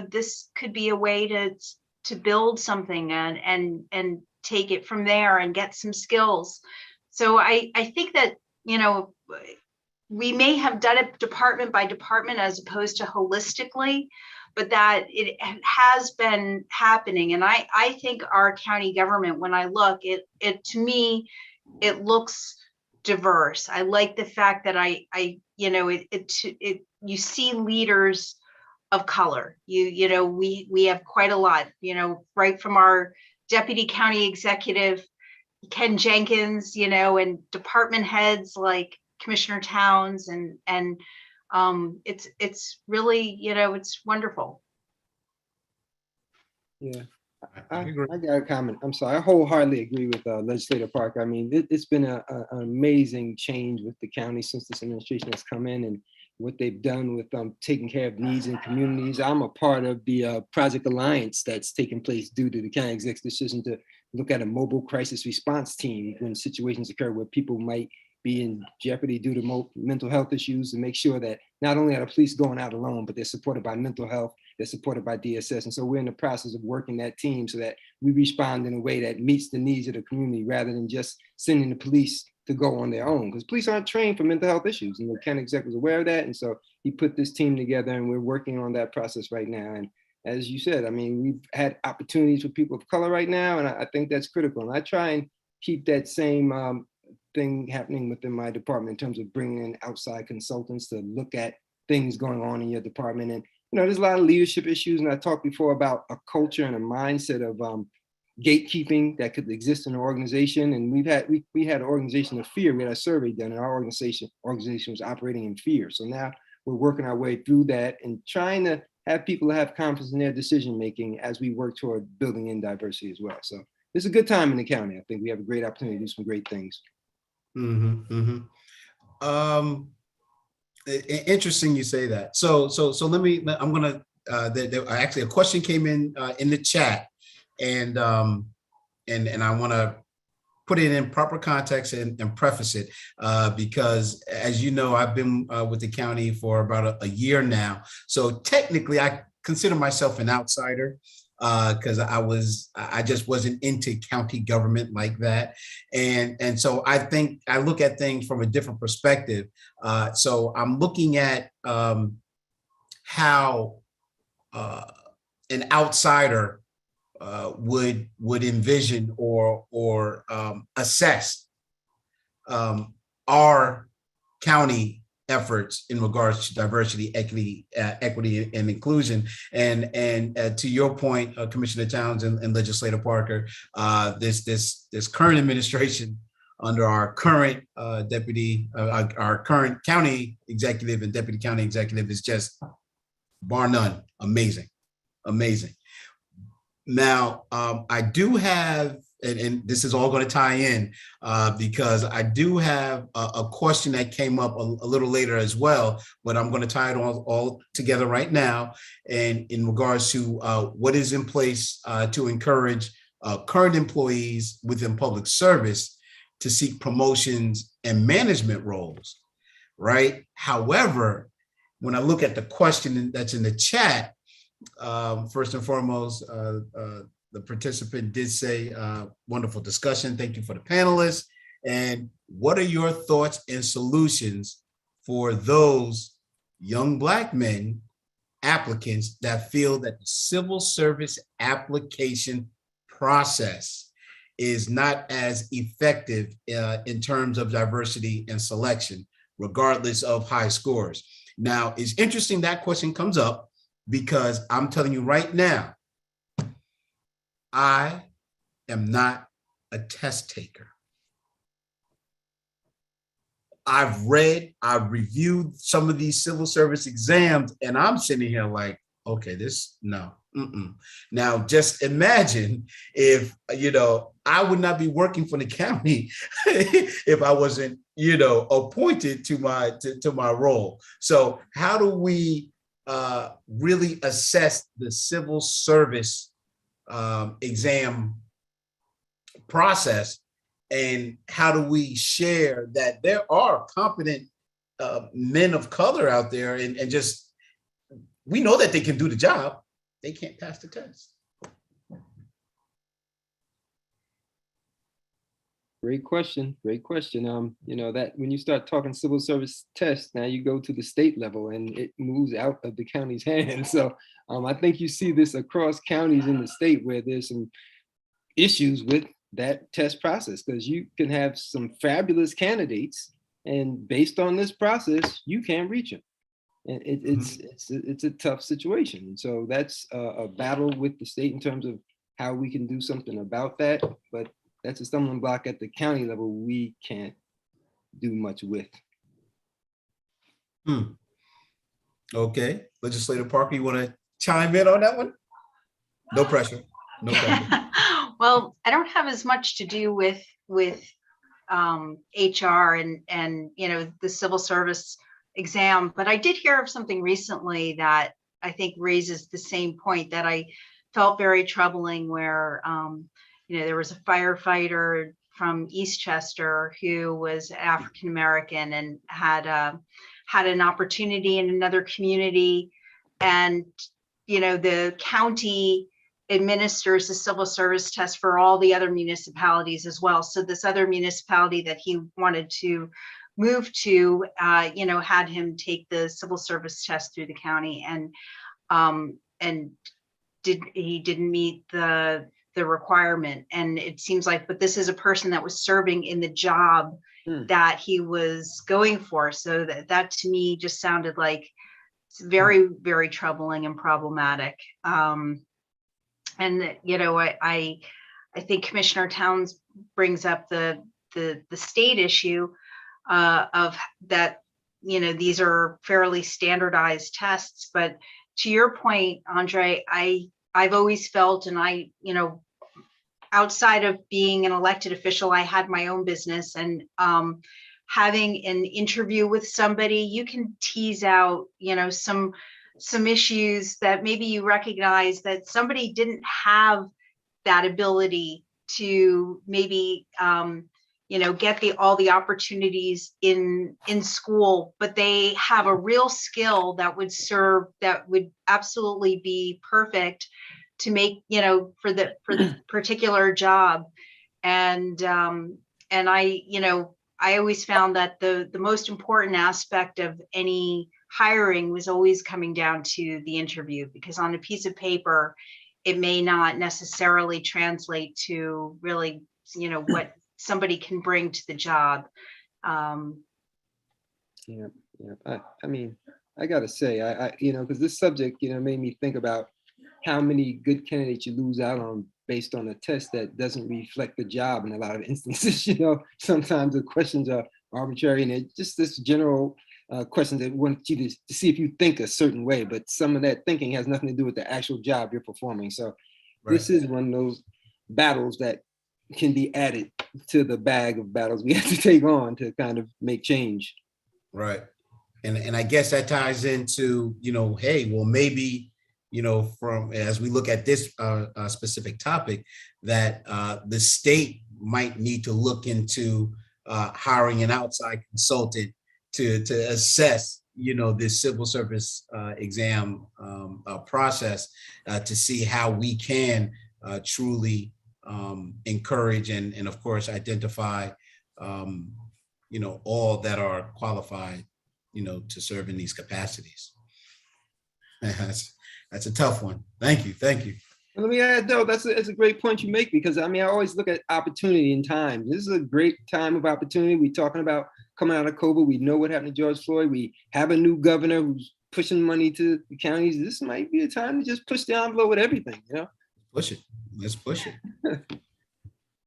this could be a way to build something and take it from there and get some skills. So I think that, we may have done it department by department as opposed to holistically, but that it has been happening. And I think our county government, when I look, it to me, it looks diverse. I like the fact that you see leaders of color. We have quite a lot, right from our deputy county executive, Ken Jenkins, and department heads like Commissioner Towns, and it's really, it's wonderful. Yeah. I agree. I got a comment. I'm sorry. I wholeheartedly agree with Legislator Parker. I mean, it's been an amazing change with the county since this administration has come in, and what they've done with taking care of needs in communities. I'm a part of the Project Alliance that's taken place due to the county exec's decision to look at a mobile crisis response team when situations occur where people might be in jeopardy due to mental health issues, and make sure that not only are the police going out alone, but they're supported by mental health, they're supported by DSS. And so we're in the process of working that team so that we respond in a way that meets the needs of the community rather than just sending the police to go on their own, because police aren't trained for mental health issues. And the county exec was aware of that. And so he put this team together, and we're working on that process right now. And as you said, I mean, we've had opportunities for people of color right now, and I think that's critical. And I try and keep that same thing happening within my department in terms of bringing in outside consultants to look at things going on in your department. And there's a lot of leadership issues, and I talked before about a culture and a mindset of gatekeeping that could exist in an organization. And we had an organization of fear. We had a survey done, and our organization was operating in fear. So now we're working our way through that and trying to have people have confidence in their decision making as we work toward building in diversity as well. So it's a good time in the county. I think we have a great opportunity to do some great things. Interesting you say that. So I'm gonna actually a question came in the chat, and I want to put it in proper context and preface it because, as you know, I've been with the county for about a year now. So technically I consider myself an outsider because I just wasn't into county government like that. And so I think I look at things from a different perspective. So I'm looking at how an outsider would envision or assess our county efforts in regards to diversity, equity, and inclusion. And to your point, Commissioner Towns and Legislator Parker, this current administration under our current our current county executive and deputy county executive is just bar none amazing. Now, I do have, and this is all going to tie in because I do have a question that came up a little later as well, but I'm going to tie it all together right now. And in regards to what is in place to encourage current employees within public service to seek promotions and management roles, right? However, when I look at the question that's in the chat, first and foremost, the participant did say, wonderful discussion. Thank you for the panelists. And what are your thoughts and solutions for those young Black men applicants that feel that the civil service application process is not as effective in terms of diversity and selection, regardless of high scores? Now, it's interesting that question comes up because I'm telling you right now, I am not a test taker. I've reviewed some of these civil service exams, and I'm sitting here like, okay, no. Now, just imagine if, I would not be working for the county if I wasn't, appointed to my role. So how do we really assess the civil service exam process, and how do we share that there are competent men of color out there, and just, we know that they can do the job, they can't pass the test? Great question. That when you start talking civil service tests, now you go to the state level and it moves out of the county's hands. So I think you see this across counties in the state where there's some issues with that test process, because you can have some fabulous candidates, and based on this process, you can't reach them. And it's a tough situation. And so that's a battle with the state in terms of how we can do something about that. But that's a stumbling block at the county level we can't do much with. Hmm. Okay, Legislator Parker, you want to chime in on that one? No pressure. No pressure. Well, I don't have as much to do with HR and the civil service exam, but I did hear of something recently that I think raises the same point that I felt very troubling, where there was a firefighter from Eastchester who was African American and had an opportunity in another community, and the county administers the civil service test for all the other municipalities as well. So this other municipality that he wanted to move to, had him take the civil service test through the county, and he didn't meet the requirement. And it seems like, but this is a person that was serving in the job that he was going for. So that to me just sounded like it's very, very troubling and problematic. And I think Commissioner Towns brings up the state issue of that. These are fairly standardized tests, but to your point, Andre, I've always felt, and outside of being an elected official, I had my own business, and having an interview with somebody, you can tease out, some issues that maybe you recognize that somebody didn't have that ability to maybe, get all the opportunities in school, but they have a real skill that would absolutely be perfect to make, for the particular job. And I always found that the most important aspect of any hiring was always coming down to the interview, because on a piece of paper, it may not necessarily translate to really, what somebody can bring to the job. Yeah. I mean, I gotta say, I because this subject, made me think about how many good candidates you lose out on based on a test that doesn't reflect the job in a lot of instances. Sometimes the questions are arbitrary, and it's just this general questions that want you to see if you think a certain way, but some of that thinking has nothing to do with the actual job you're performing. So This is one of those battles that can be added to the bag of battles we have to take on to kind of make change. Right. And I guess that ties into, hey, well, maybe, from as we look at this specific topic, that the state might need to look into hiring an outside consultant to assess, this civil service exam process to see how we can truly encourage and of course identify all that are qualified to serve in these capacities. That's a tough one. Thank you. And let me add, though, that's a great point you make, because I always look at opportunity and time. This is a great time of opportunity. We're talking about coming out of COVID. We know what happened to George Floyd. We have a new governor who's pushing money to the counties. This might be a time to just push the envelope with everything, Push it. Let's push it.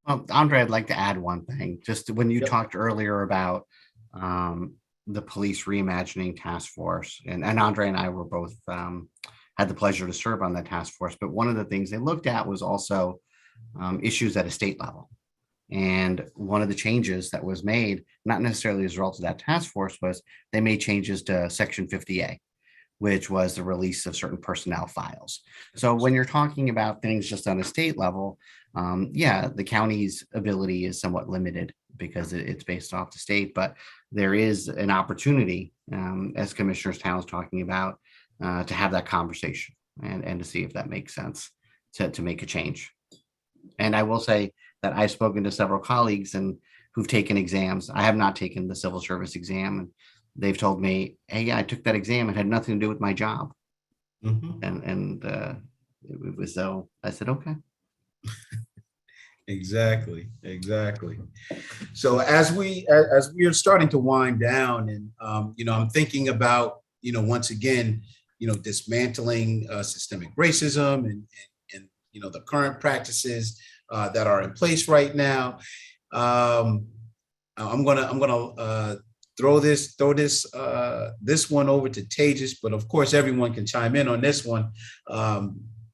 Well, Andre, I'd like to add one thing. Just when you talked earlier about the police reimagining task force, and Andre and I were both had the pleasure to serve on that task force. But one of the things they looked at was also issues at a state level. And one of the changes that was made, not necessarily as a result of that task force, was they made changes to Section 50A, which was the release of certain personnel files. So when you're talking about things just on a state level, the county's ability is somewhat limited because it's based off the state, but there is an opportunity, as Commissioner Towns talking about, to have that conversation and to see if that makes sense to make a change. And I will say that I've spoken to several colleagues and who've taken exams. I have not taken the civil service exam, and they've told me, hey, yeah, I took that exam. It had nothing to do with my job. Mm-hmm. And it was so, I said, okay. Exactly. So as we are starting to wind down, and I'm thinking about once again dismantling systemic racism and the current practices that are in place right now. I'm gonna throw this one over to Tejas, but of course everyone can chime in on this one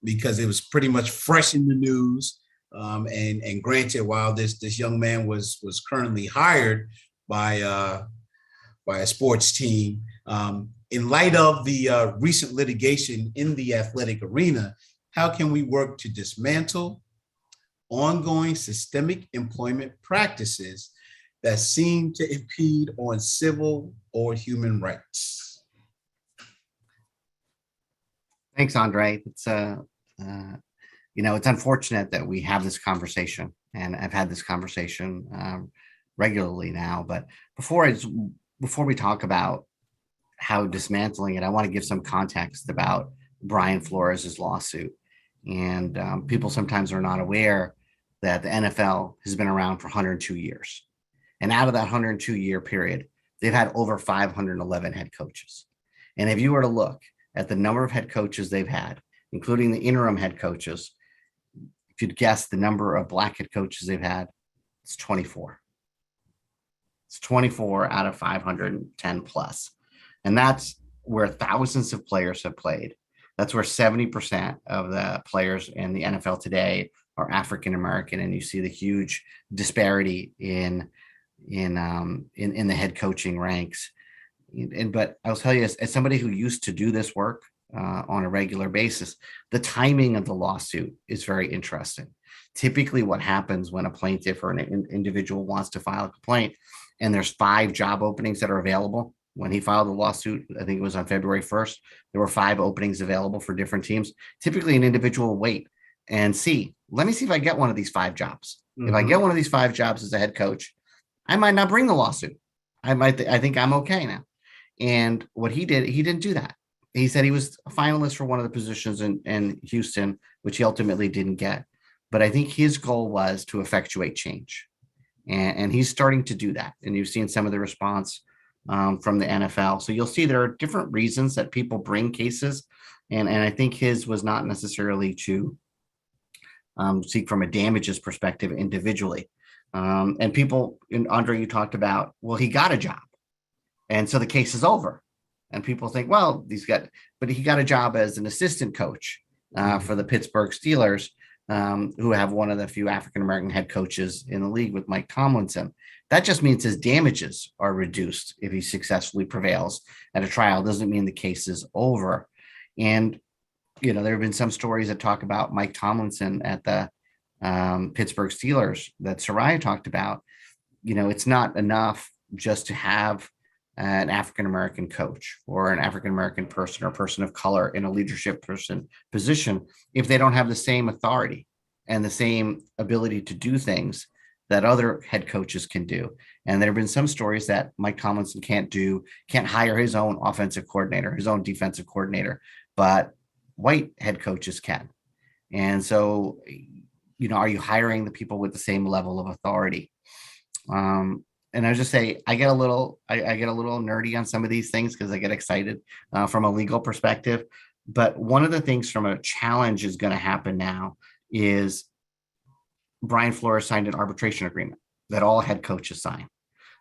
because it was pretty much fresh in the news. And granted, while this young man was currently hired by a sports team, in light of the recent litigation in the athletic arena, how can we work to dismantle ongoing systemic employment practices that seem to impede on civil or human rights? Thanks, Andre. It's it's unfortunate that we have this conversation, and I've had this conversation regularly now. But before we talk about how dismantling it, I want to give some context about Brian Flores' lawsuit. And people sometimes are not aware that the NFL has been around for 102 years. And out of that 102-year period, they've had over 511 head coaches. And if you were to look at the number of head coaches they've had, including the interim head coaches, if you'd guess the number of Black head coaches they've had, it's 24. It's 24 out of 510 plus. And that's where thousands of players have played. That's where 70% of the players in the NFL today are African American, and you see the huge disparity in the head coaching ranks. But I'll tell you, as somebody who used to do this work on a regular basis, the timing of the lawsuit is very interesting. Typically, what happens when a plaintiff or an individual wants to file a complaint, and there's 5 job openings that are available. When he filed the lawsuit, I think it was on February 1st, there were 5 openings available for different teams. Typically, an individual will wait and see, let me see if I get one of these 5 jobs. If I get one of these 5 jobs as a head coach, I might not bring the lawsuit. I think I'm okay now. And what he did, he didn't do that. He said he was a finalist for one of the positions in Houston, which he ultimately didn't get. But I think his goal was to effectuate change. And he's starting to do that. And you've seen some of the response from the NFL. So you'll see there are different reasons that people bring cases. And I think his was not necessarily to seek from a damages perspective individually. And people, Andre, you talked about, well, he got a job. And so the case is over. And people think, well, he got a job as an assistant coach for the Pittsburgh Steelers, who have one of the few African-American head coaches in the league with Mike Tomlinson. That just means his damages are reduced if he successfully prevails at a trial. Doesn't mean the case is over. And, there have been some stories that talk about Mike Tomlinson at the Pittsburgh Steelers that Soraya talked about. It's not enough just to have an African-American coach or an African-American person or person of color in a leadership position if they don't have the same authority and the same ability to do things that other head coaches can do. And there have been some stories that Mike Tomlinson can't hire his own offensive coordinator, his own defensive coordinator, but white head coaches can. And so, are you hiring the people with the same level of authority? And I just say, I get a little nerdy on some of these things because I get excited from a legal perspective. But one of the things from a challenge is going to happen now is Brian Flores signed an arbitration agreement that all head coaches sign.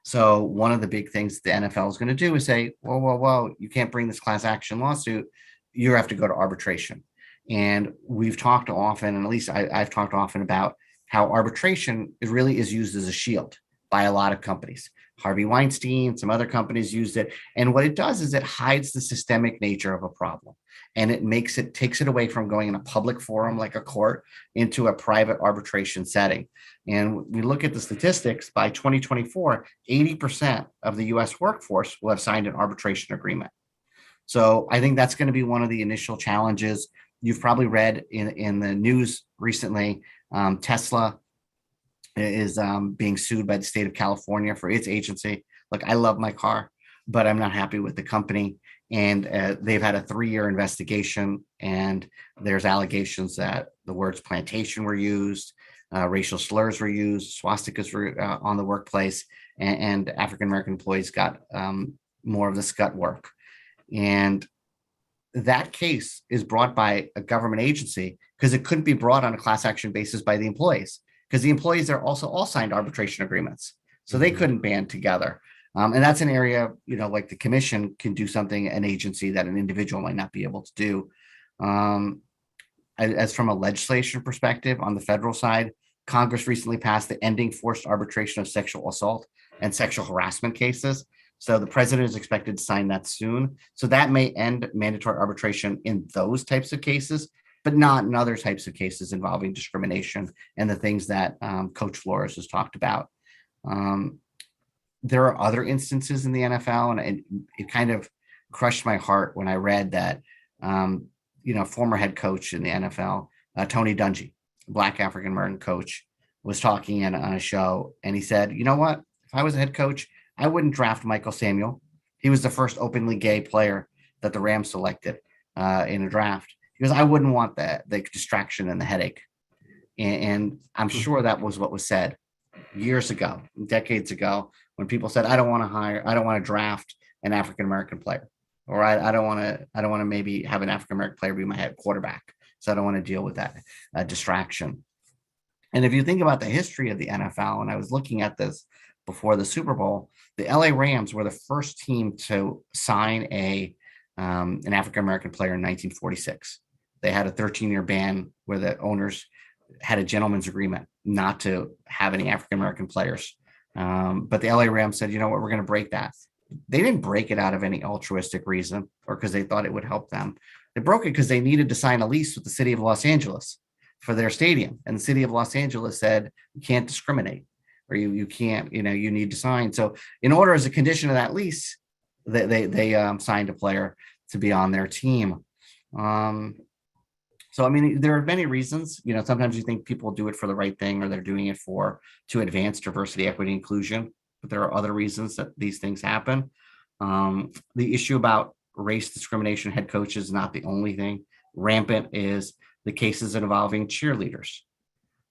So one of the big things the NFL is going to do is say, whoa, you can't bring this class action lawsuit. You have to go to arbitration. And we've talked often, and at least I've talked often about how arbitration really is used as a shield by a lot of companies. Harvey Weinstein, some other companies used it. And what it does is it hides the systemic nature of a problem. And it takes it away from going in a public forum like a court into a private arbitration setting. And we look at the statistics, by 2024, 80% of the US workforce will have signed an arbitration agreement. So I think that's going to be one of the initial challenges. You've probably read in the news recently, Tesla is being sued by the state of California for its agency. Look, I love my car, but I'm not happy with the company. And they've had a 3-year investigation, and there's allegations that the words plantation were used, racial slurs were used, swastikas were on the workplace, and African-American employees got more of the scut work. And that case is brought by a government agency because it couldn't be brought on a class action basis by the employees, because the employees are also all signed arbitration agreements. So they couldn't band together. And that's an area, like the commission can do something, an agency that an individual might not be able to do. As from a legislation perspective on the federal side, Congress recently passed the Ending Forced Arbitration of Sexual Assault and Sexual Harassment Cases. So the president is expected to sign that soon. So that may end mandatory arbitration in those types of cases, but not in other types of cases involving discrimination and the things that Coach Flores has talked about. There are other instances in the NFL, and it kind of crushed my heart when I read that, former head coach in the NFL, Tony Dungy, Black African American coach, was talking on a show, and he said, "You know what? If I was a head coach, I wouldn't draft Michael Samuel. He was the first openly gay player that the Rams selected in a draft. Because I wouldn't want the distraction and the headache." And I'm sure that was what was said years ago, decades ago, when people said, I don't want to draft an African American player, or I don't want to maybe have an African American player be my head quarterback. So I don't want to deal with that distraction. And if you think about the history of the NFL, and I was looking at this before the Super Bowl, the LA Rams were the first team to sign an African American player in 1946. They had a 13-year ban where the owners had a gentleman's agreement not to have any African American players. But the LA Rams said, you know what, we're going to break that. They didn't break it out of any altruistic reason or because they thought it would help them. They broke it because they needed to sign a lease with the city of Los Angeles for their stadium. And the city of Los Angeles said, you can't discriminate, or you can't, you need to sign. So in order, as a condition of that lease, they signed a player to be on their team. So, I mean, there are many reasons, sometimes you think people do it for the right thing, or they're doing it to advance diversity, equity, inclusion, but there are other reasons that these things happen. The issue about race discrimination, head coaches is not the only thing. Rampant is the cases involving cheerleaders.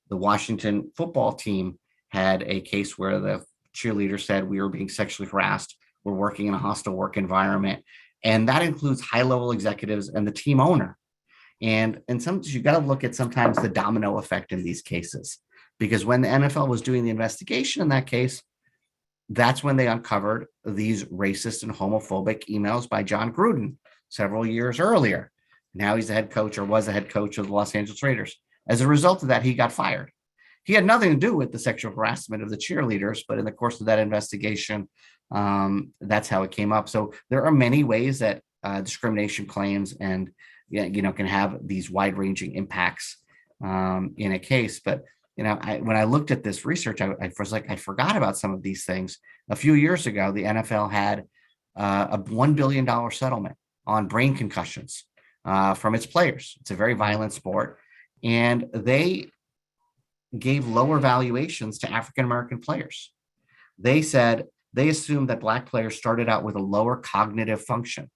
The Washington football team had a case where the cheerleader said, we were being sexually harassed, we're working in a hostile work environment. And that includes high-level executives and the team owner. And sometimes you got to look at sometimes the domino effect in these cases, because when the NFL was doing the investigation in that case, that's when they uncovered these racist and homophobic emails by John Gruden several years earlier. Now he's the head coach, or was the head coach, of the Los Angeles Raiders. As a result of that, he got fired. He had nothing to do with the sexual harassment of the cheerleaders, but in the course of that investigation, that's how it came up. So there are many ways that discrimination claims and can have these wide-ranging impacts in a case. But when I looked at this research, I was like, I forgot about some of these things. A few years ago, the NFL had a $1 billion settlement on brain concussions from its players. It's a very violent sport, and they gave lower valuations to African-American players. They said they assumed that Black players started out with a lower cognitive function,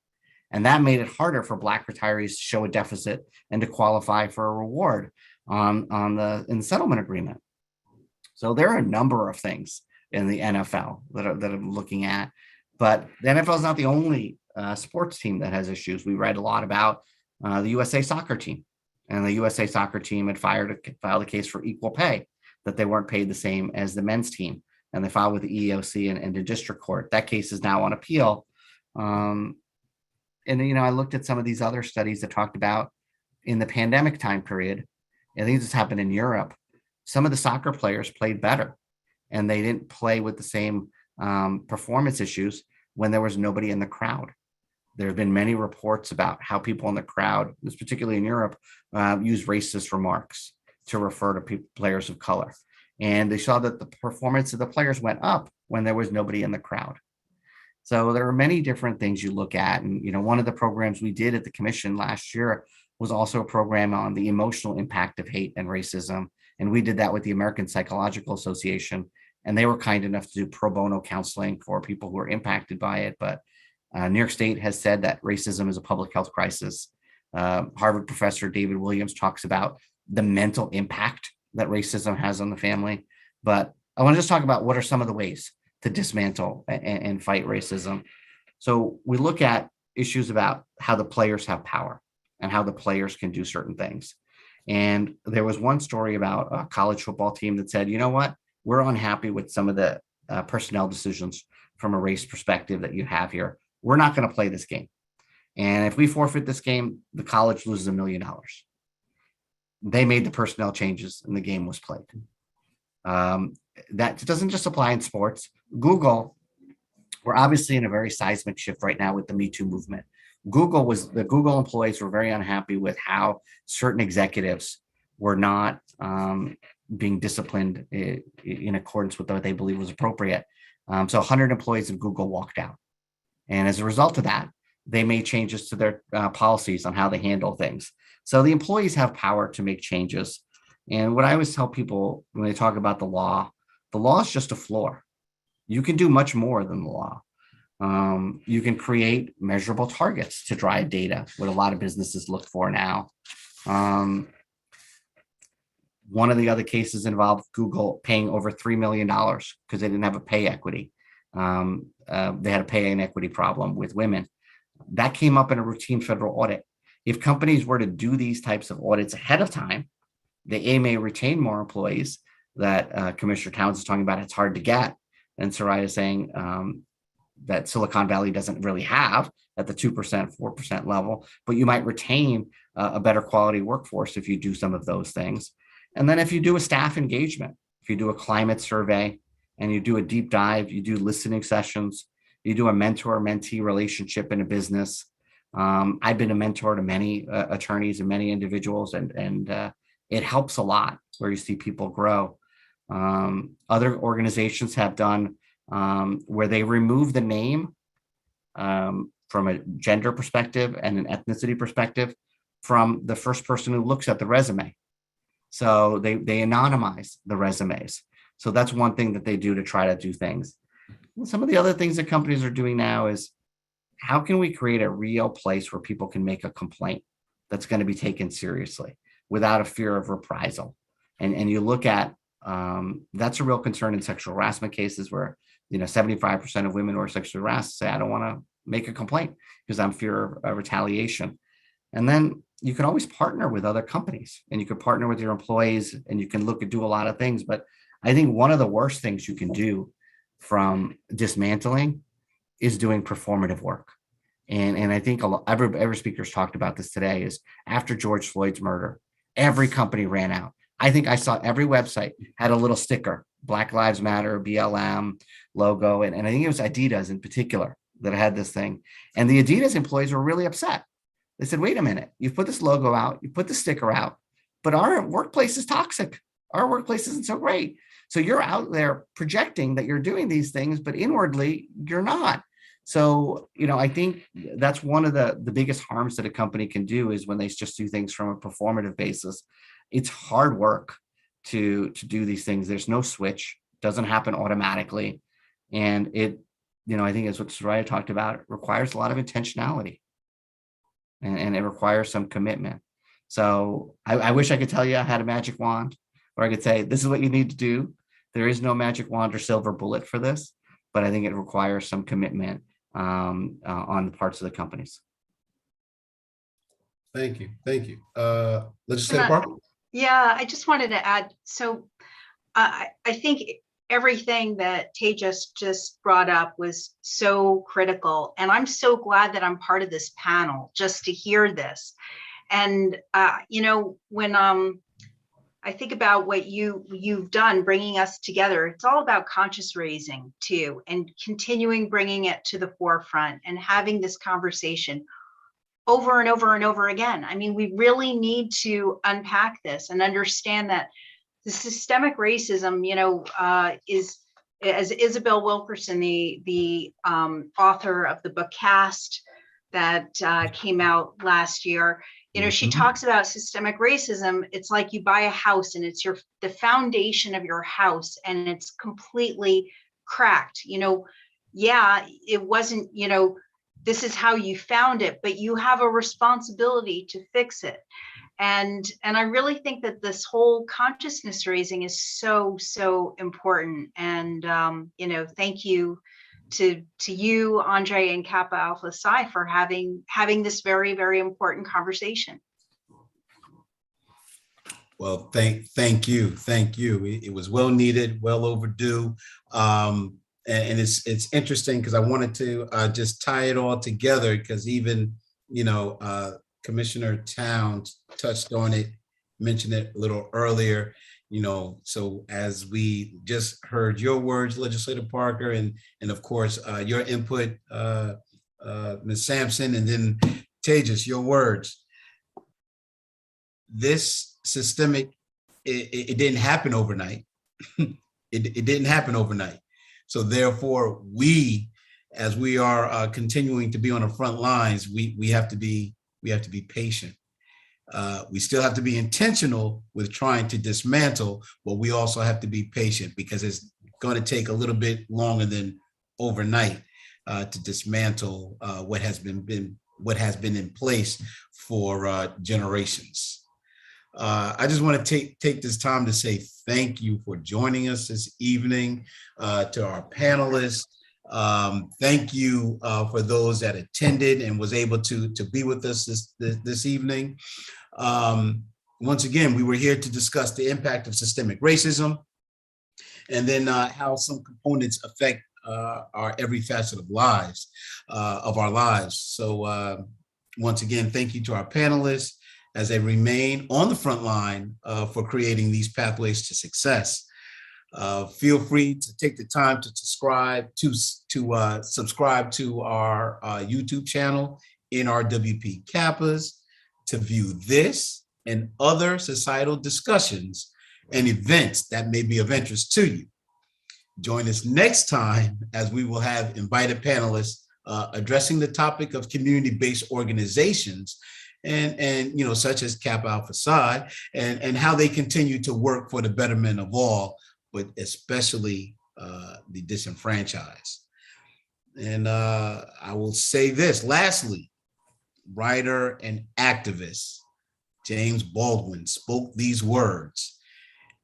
and that made it harder for Black retirees to show a deficit and to qualify for a reward in the settlement agreement. So there are a number of things in the NFL that I'm looking at, but the NFL is not the only sports team that has issues. We read a lot about the USA soccer team, and the USA soccer team had filed a case for equal pay, that they weren't paid the same as the men's team, and they filed with the EEOC and the district court. That case is now on appeal. And I looked at some of these other studies that talked about in the pandemic time period. I think this happened in Europe. Some of the soccer players played better, and they didn't play with the same performance issues when there was nobody in the crowd. There have been many reports about how people in the crowd, this particularly in Europe, use racist remarks to refer to players of color. And they saw that the performance of the players went up when there was nobody in the crowd. So there are many different things you look at. And, one of the programs we did at the commission last year was also a program on the emotional impact of hate and racism. And we did that with the American Psychological Association. And they were kind enough to do pro bono counseling for people who are impacted by it. But New York State has said that racism is a public health crisis. Harvard professor David Williams talks about the mental impact that racism has on the family. But I want to just talk about what are some of the ways to dismantle and fight racism. So we look at issues about how the players have power and how the players can do certain things. And there was one story about a college football team that said, you know what, we're unhappy with some of the personnel decisions from a race perspective that you have here. We're not going to play this game. And if we forfeit this game, the college loses $1 million. They made the personnel changes and the game was played. That doesn't just apply in sports. Google, we're obviously in a very seismic shift right now with the Me Too movement. The Google employees were very unhappy with how certain executives were not being disciplined in accordance with what they believe was appropriate. So 100 employees of Google walked out. And as a result of that, they made changes to their policies on how they handle things. So the employees have power to make changes. And what I always tell people when they talk about the law is just a floor. You can do much more than the law. You can create measurable targets to drive data, what a lot of businesses look for now. One of the other cases involved Google paying over $3 million because they didn't have a pay equity. They had a pay inequity problem with women. That came up in a routine federal audit. If companies were to do these types of audits ahead of time, they may retain more employees that Commissioner Towns is talking about. It's hard to get. And Soraya is saying that Silicon Valley doesn't really have at the 2%, 4% level, but you might retain a better quality workforce if you do some of those things. And then if you do a staff engagement, if you do a climate survey and you do a deep dive, you do listening sessions, you do a mentor-mentee relationship in a business. I've been a mentor to many attorneys and many individuals, and it helps a lot where you see people grow. Other organizations have done where they remove the name from a gender perspective and an ethnicity perspective from the first person who looks at the resume. So they anonymize the resumes. So that's one thing that they do to try to do things. And some of the other things that companies are doing now is, how can we create a real place where people can make a complaint that's going to be taken seriously without a fear of reprisal? And you look at, that's a real concern in sexual harassment cases where, 75% of women who are sexually harassed say, I don't want to make a complaint because I'm fear of retaliation. And then you can always partner with other companies and you can partner with your employees and you can look and do a lot of things. But I think one of the worst things you can do from dismantling is doing performative work. And I think every speaker's talked about this today is after George Floyd's murder, every company ran out. I think I saw every website had a little sticker, Black Lives Matter, BLM logo. And I think it was Adidas in particular that had this thing. And the Adidas employees were really upset. They said, wait a minute, you put this logo out, you put the sticker out, but our workplace is toxic. Our workplace isn't so great. So you're out there projecting that you're doing these things, but inwardly you're not. So, I think that's one of the biggest harms that a company can do is when they just do things from a performative basis. It's hard work to do these things. There's no switch, doesn't happen automatically. And it, I think as what Soraya talked about, it requires a lot of intentionality. And it requires some commitment. So I wish I could tell you I had a magic wand, or I could say, this is what you need to do. There is no magic wand or silver bullet for this, but I think it requires some commitment on the parts of the companies. Thank you. Legislator Parker? Yeah, I just wanted to add, so I think everything that Tejas just brought up was so critical. And I'm so glad that I'm part of this panel just to hear this. And, when I think about what you've done, bringing us together, it's all about conscious raising too, and continuing bringing it to the forefront and having this conversation over and over and over again. I mean, we really need to unpack this and understand that the systemic racism, is, as Isabel Wilkerson, the author of the book Caste that came out last year, she talks about systemic racism. It's like you buy a house and it's the foundation of your house and it's completely cracked. Yeah, it wasn't, this is how you found it, but you have a responsibility to fix it. And I really think that this whole consciousness raising is so, so important. And, thank you to you, Andre, and Kappa Alpha Psi for having this very, very important conversation. Well, thank you. It was well needed, well overdue. and it's interesting because I wanted to just tie it all together, because even, Commissioner Towns touched on it, mentioned it a little earlier, so as we just heard your words, Legislator Parker, and of course your input, Ms. Sampson, and then Tejas, your words. This systemic, it didn't happen overnight. It didn't happen overnight. So therefore, as we are continuing to be on the front lines, we have to be patient. We still have to be intentional with trying to dismantle, but we also have to be patient, because it's going to take a little bit longer than overnight to dismantle what has been in place for generations. I just want to take this time to say thank you for joining us this evening. To our panelists, thank you for those that attended and was able to be with us this evening. Once again, we were here to discuss the impact of systemic racism, and then how some components affect our every facet of our lives. So once again, thank you to our panelists as they remain on the front line for creating these pathways to success. Feel free to take the time to subscribe to our YouTube channel, NRWP Kappas, to view this and other societal discussions and events that may be of interest to you. Join us next time, as we will have invited panelists addressing the topic of community-based organizations and such as Kappa Alpha Psi, and how they continue to work for the betterment of all, but especially the disenfranchised. And I will say this, lastly, writer and activist James Baldwin spoke these words: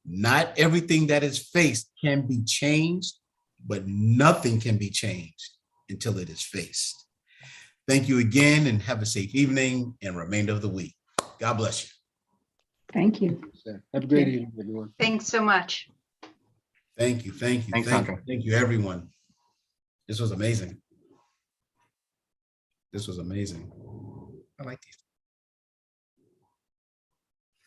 "Not everything that is faced can be changed, but nothing can be changed until it is faced." Thank you again, and have a safe evening and remainder of the week. God bless you. Thank you. Have a great evening, everyone. Thanks so much. Thank you, Thanks, Sandra. thank you, everyone. This was amazing. I like these.